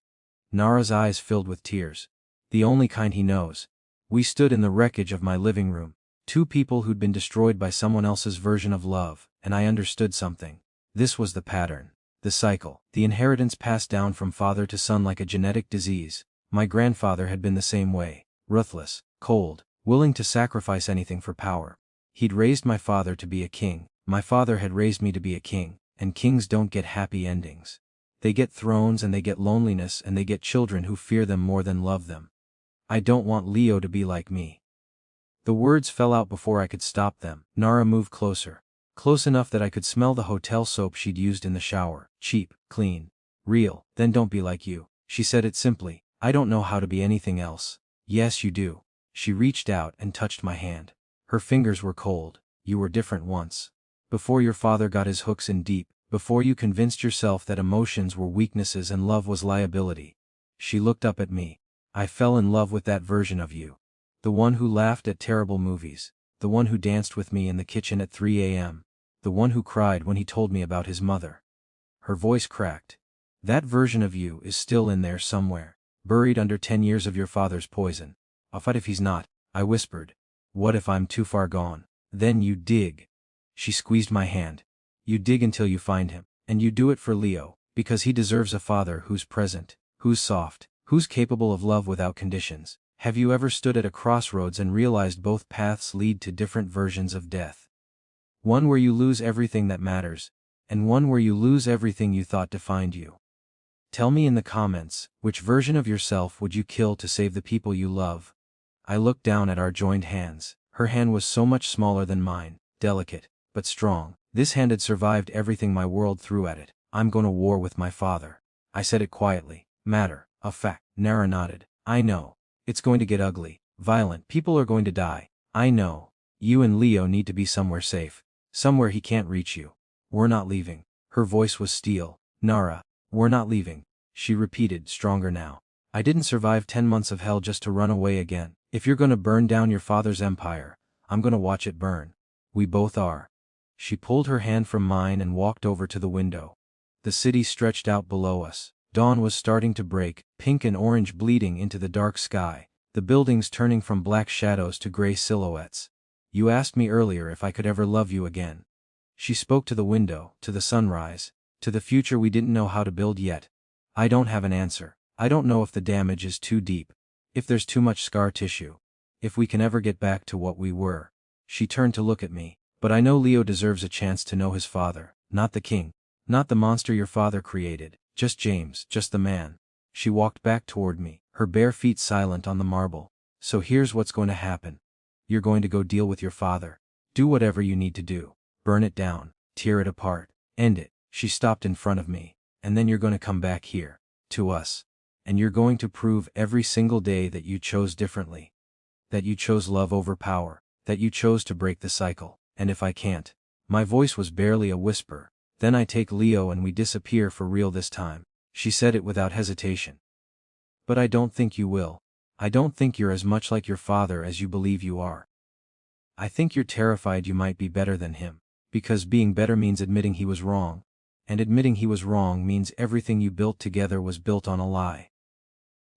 Nara's eyes filled with tears. The only kind he knows. We stood in the wreckage of my living room. 2 people who'd been destroyed by someone else's version of love, and I understood something. This was the pattern. The cycle. The inheritance passed down from father to son like a genetic disease. My grandfather had been the same way. Ruthless, cold, willing to sacrifice anything for power. He'd raised my father to be a king. My father had raised me to be a king, and kings don't get happy endings. They get thrones and they get loneliness and they get children who fear them more than love them. I don't want Leo to be like me. The words fell out before I could stop them. Nara moved closer. Close enough that I could smell the hotel soap she'd used in the shower. Cheap, clean, real. Then don't be like you. She said it simply. I don't know how to be anything else. Yes, you do. She reached out and touched my hand. Her fingers were cold. You were different once. Before your father got his hooks in deep, before you convinced yourself that emotions were weaknesses and love was liability. She looked up at me. I fell in love with that version of you. The one who laughed at terrible movies. The one who danced with me in the kitchen at 3 a.m. The one who cried when he told me about his mother. Her voice cracked. That version of you is still in there somewhere, buried under 10 years of your father's poison. I'll fight if he's not, I whispered. What if I'm too far gone? Then you dig. She squeezed my hand. You dig until you find him, and you do it for Leo, because he deserves a father who's present, who's soft, who's capable of love without conditions. Have you ever stood at a crossroads and realized both paths lead to different versions of death? One where you lose everything that matters, and one where you lose everything you thought defined you. Tell me in the comments, which version of yourself would you kill to save the people you love? I looked down at our joined hands. Her hand was so much smaller than mine, delicate, but strong. This hand had survived everything my world threw at it. I'm going to war with my father. I said it quietly. Matter of fact. Nara nodded. I know. It's going to get ugly, violent. People are going to die. I know. You and Leo need to be somewhere safe. Somewhere he can't reach you. We're not leaving. Her voice was steel. Nara, we're not leaving. She repeated, stronger now. I didn't survive 10 months of hell just to run away again. If you're going to burn down your father's empire, I'm going to watch it burn. We both are. She pulled her hand from mine and walked over to the window. The city stretched out below us. Dawn was starting to break, pink and orange bleeding into the dark sky, the buildings turning from black shadows to gray silhouettes. You asked me earlier if I could ever love you again. She spoke to the window, to the sunrise, to the future we didn't know how to build yet. I don't have an answer. I don't know if the damage is too deep, if there's too much scar tissue, if we can ever get back to what we were. She turned to look at me. But I know Leo deserves a chance to know his father, not the king, not the monster your father created, just James, just the man. She walked back toward me, her bare feet silent on the marble. So here's what's going to happen. You're going to go deal with your father. Do whatever you need to do. Burn it down, tear it apart, end it. She stopped in front of me. And then you're going to come back here, to us. And you're going to prove every single day that you chose differently. That you chose love over power. That you chose to break the cycle. And if I can't, my voice was barely a whisper, then I take Leo and we disappear for real this time. She said it without hesitation. But I don't think you will. I don't think you're as much like your father as you believe you are. I think you're terrified you might be better than him. Because being better means admitting he was wrong. And admitting he was wrong means everything you built together was built on a lie.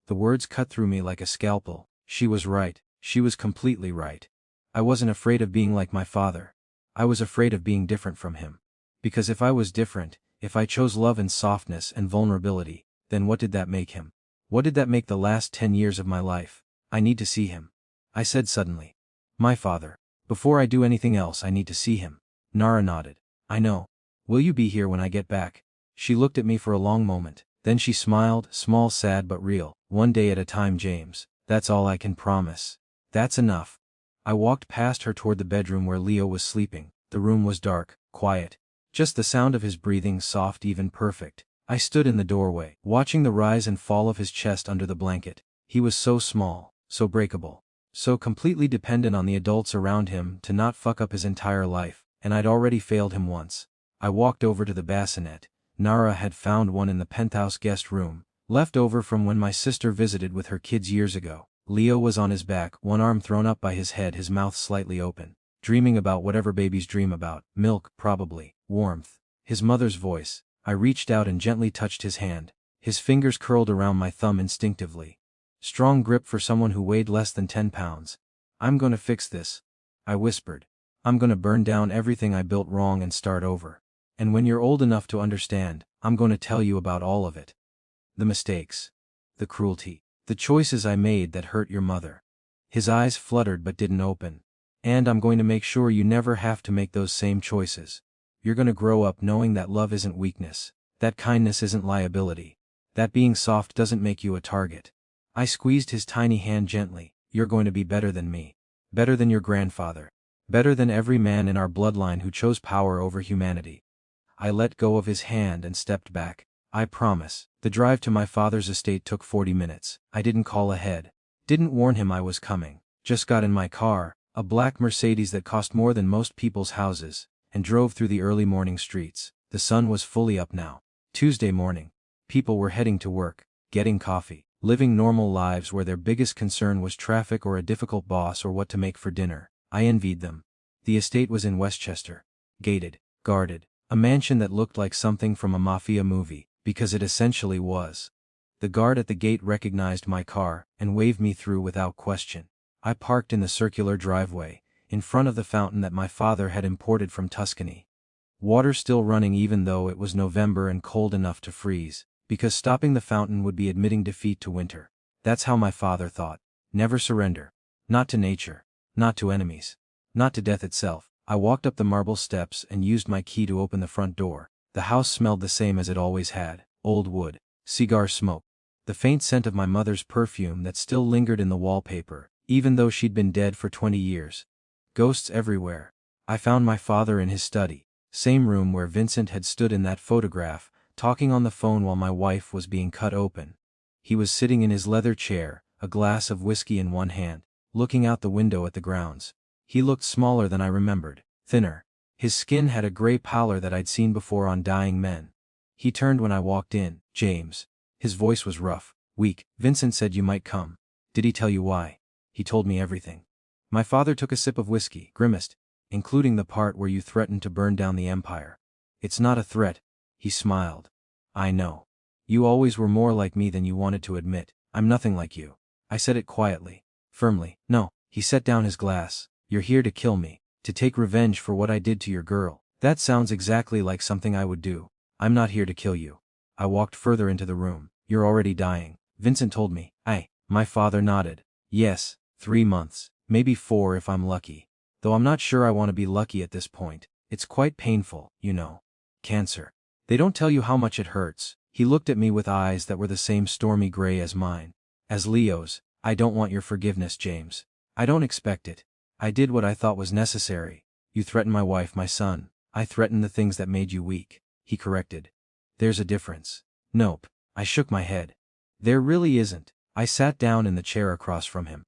The words cut through me like a scalpel. She was right. She was completely right. I wasn't afraid of being like my father. I was afraid of being different from him. Because if I was different, if I chose love and softness and vulnerability, then what did that make him? What did that make the last 10 years of my life? I need to see him. I said suddenly. My father. Before I do anything else I need to see him. Nara nodded. I know. Will you be here when I get back? She looked at me for a long moment. Then she smiled, small, sad but real. One day at a time, James. That's all I can promise. That's enough. I walked past her toward the bedroom where Leo was sleeping. The room was dark, quiet. Just the sound of his breathing, soft, even perfect. I stood in the doorway, watching the rise and fall of his chest under the blanket. He was so small, so breakable, so completely dependent on the adults around him to not fuck up his entire life, and I'd already failed him once. I walked over to the bassinet. Nara had found one in the penthouse guest room, left over from when my sister visited with her kids years ago. Leo was on his back, one arm thrown up by his head, his mouth slightly open, dreaming about whatever babies dream about, milk, probably, warmth, his mother's voice. I reached out and gently touched his hand. His fingers curled around my thumb instinctively. Strong grip for someone who weighed less than 10 pounds. I'm gonna fix this, I whispered. I'm gonna burn down everything I built wrong and start over. And when you're old enough to understand, I'm gonna tell you about all of it. The mistakes. The cruelty. The choices I made that hurt your mother. His eyes fluttered but didn't open. And I'm going to make sure you never have to make those same choices. You're gonna grow up knowing that love isn't weakness, that kindness isn't liability, that being soft doesn't make you a target. I squeezed his tiny hand gently. You're going to be better than me. Better than your grandfather. Better than every man in our bloodline who chose power over humanity. I let go of his hand and stepped back. I promise. The drive to my father's estate took 40 minutes. I didn't call ahead. Didn't warn him I was coming. Just got in my car, a black Mercedes that cost more than most people's houses, and drove through the early morning streets. The sun was fully up now. Tuesday morning. People were heading to work, getting coffee, living normal lives where their biggest concern was traffic or a difficult boss or what to make for dinner. I envied them. The estate was in Westchester. Gated, guarded, a mansion that looked like something from a mafia movie, because it essentially was. The guard at the gate recognized my car and waved me through without question. I parked in the circular driveway, in front of the fountain that my father had imported from Tuscany. Water still running even though it was November and cold enough to freeze, because stopping the fountain would be admitting defeat to winter. That's how my father thought. Never surrender. Not to nature. Not to enemies. Not to death itself. I walked up the marble steps and used my key to open the front door. The house smelled the same as it always had. Old wood. Cigar smoke. The faint scent of my mother's perfume that still lingered in the wallpaper, even though she'd been dead for 20 years. Ghosts everywhere. I found my father in his study. Same room where Vincent had stood in that photograph, talking on the phone while my wife was being cut open. He was sitting in his leather chair, a glass of whiskey in one hand, looking out the window at the grounds. He looked smaller than I remembered, thinner. His skin had a gray pallor that I'd seen before on dying men. He turned when I walked in. James. His voice was rough, weak. Vincent said you might come. Did he tell you why? He told me everything. My father took a sip of whiskey, grimaced, including the part where you threatened to burn down the empire. It's not a threat. He smiled. I know. You always were more like me than you wanted to admit. I'm nothing like you. I said it quietly, firmly. No. He set down his glass. You're here to kill me, to take revenge for what I did to your girl. That sounds exactly like something I would do. I'm not here to kill you. I walked further into the room. You're already dying. Vincent told me. My father nodded. Yes, 3 months, maybe 4 if I'm lucky. Though I'm not sure I want to be lucky at this point. It's quite painful, you know. Cancer. They don't tell you how much it hurts. He looked at me with eyes that were the same stormy gray as mine. As Leo's. I don't want your forgiveness, James. I don't expect it. I did what I thought was necessary. You threatened my wife, my son. I threatened the things that made you weak. He corrected. There's a difference. Nope. I shook my head. There really isn't. I sat down in the chair across from him.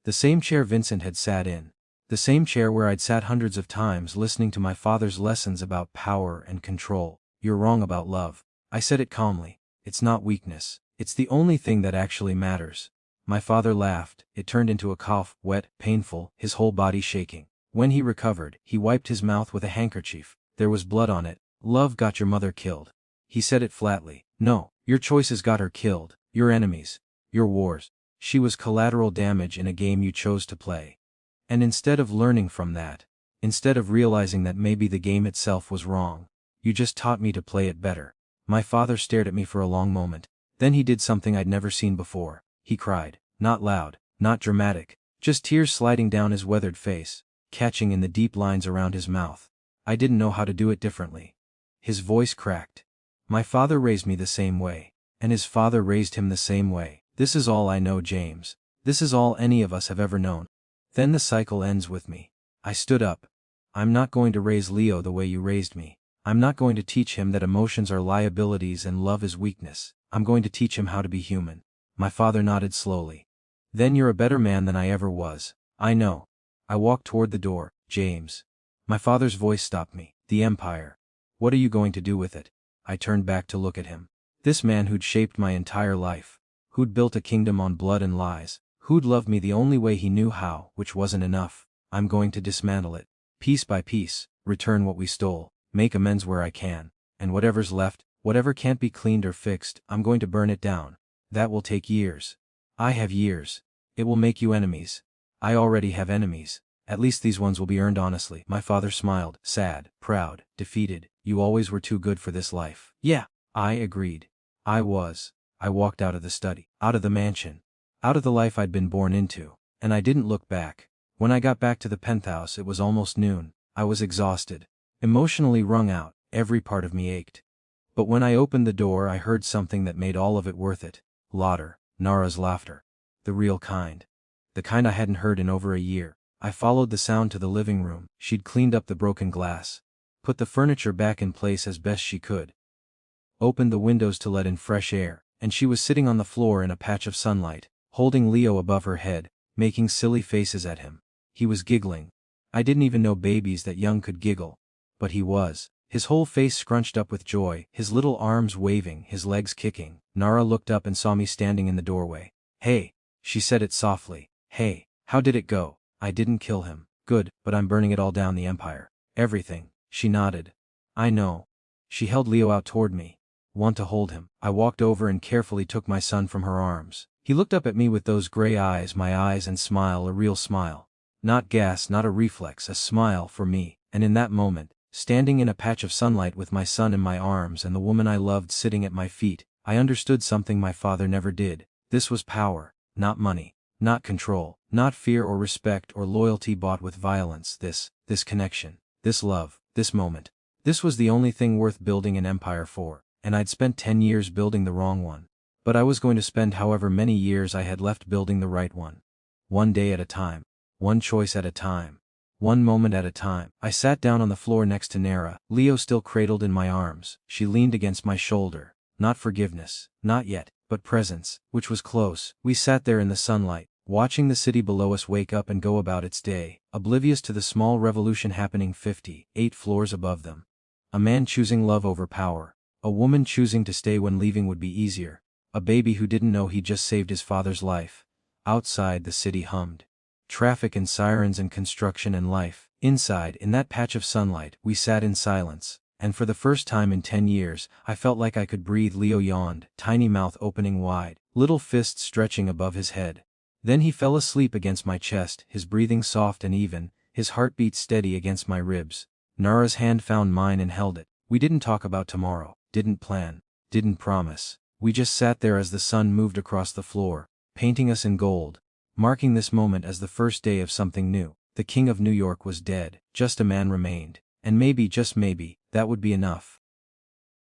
The same chair Vincent had sat in. The same chair where I'd sat hundreds of times listening to my father's lessons about power and control. You're wrong about love. I said it calmly. It's not weakness. It's the only thing that actually matters. My father laughed. It turned into a cough, wet, painful, his whole body shaking. When he recovered, he wiped his mouth with a handkerchief. There was blood on it. Love got your mother killed. He said it flatly. No, your choices got her killed. Your enemies. Your wars. She was collateral damage in a game you chose to play. And instead of learning from that, instead of realizing that maybe the game itself was wrong, you just taught me to play it better. My father stared at me for a long moment. Then he did something I'd never seen before. He cried. Not loud, not dramatic, just tears sliding down his weathered face, catching in the deep lines around his mouth. I didn't know how to do it differently. His voice cracked. My father raised me the same way, and his father raised him the same way. This is all I know, James. This is all any of us have ever known. Then the cycle ends with me. I stood up. I'm not going to raise Leo the way you raised me. I'm not going to teach him that emotions are liabilities and love is weakness. I'm going to teach him how to be human. My father nodded slowly. Then you're a better man than I ever was. I know. I walked toward the door. James. My father's voice stopped me. The Empire. What are you going to do with it? I turned back to look at him. This man who'd shaped my entire life. Who'd built a kingdom on blood and lies. Who'd loved me the only way he knew how, which wasn't enough. I'm going to dismantle it. Piece by piece, return what we stole, make amends where I can, and whatever's left, whatever can't be cleaned or fixed, I'm going to burn it down. That will take years. I have years. It will make you enemies. I already have enemies. At least these ones will be earned honestly. My father smiled, sad, proud, defeated. You always were too good for this life. Yeah, I agreed. I was. I walked out of the study, out of the mansion, out of the life I'd been born into, and I didn't look back. When I got back to the penthouse, it was almost noon. I was exhausted, emotionally wrung out, every part of me ached. But when I opened the door, I heard something that made all of it worth it. Laughter, Nara's laughter. The real kind. The kind I hadn't heard in over a year. I followed the sound to the living room. She'd cleaned up the broken glass, put the furniture back in place as best she could, opened the windows to let in fresh air, and she was sitting on the floor in a patch of sunlight, holding Leo above her head, making silly faces at him. He was giggling. I didn't even know babies that young could giggle. But he was. His whole face scrunched up with joy, his little arms waving, his legs kicking. Nara looked up and saw me standing in the doorway. Hey, she said it softly. Hey, how did it go? I didn't kill him. Good, but I'm burning it all down, the Empire. Everything. She nodded. I know. She held Leo out toward me. Want to hold him. I walked over and carefully took my son from her arms. He looked up at me with those gray eyes, my eyes, and smile, a real smile. Not gas, not a reflex, a smile for me. And in that moment, standing in a patch of sunlight with my son in my arms and the woman I loved sitting at my feet, I understood something my father never did. This was power, not money, not control, not fear or respect or loyalty bought with violence. This connection, this love, this moment. This was the only thing worth building an empire for, and I'd spent 10 years building the wrong one. But I was going to spend however many years I had left building the right one. One day at a time. One choice at a time. One moment at a time. I sat down on the floor next to Nara, Leo still cradled in my arms. She leaned against my shoulder. Not forgiveness, not yet, but presence, which was close. We sat there in the sunlight, watching the city below us wake up and go about its day, oblivious to the small revolution happening 58 floors above them. A man choosing love over power. A woman choosing to stay when leaving would be easier. A baby who didn't know he just saved his father's life. Outside, the city hummed. Traffic and sirens and construction and life. Inside, in that patch of sunlight, we sat in silence, and for the first time in 10 years, I felt like I could breathe. Leo yawned, tiny mouth opening wide, little fists stretching above his head. Then he fell asleep against my chest, his breathing soft and even, his heartbeat steady against my ribs. Nara's hand found mine and held it. We didn't talk about tomorrow, didn't plan, didn't promise. We just sat there as the sun moved across the floor, painting us in gold, marking this moment as the first day of something new. The King of New York was dead, just a man remained, and maybe, just maybe, that would be enough.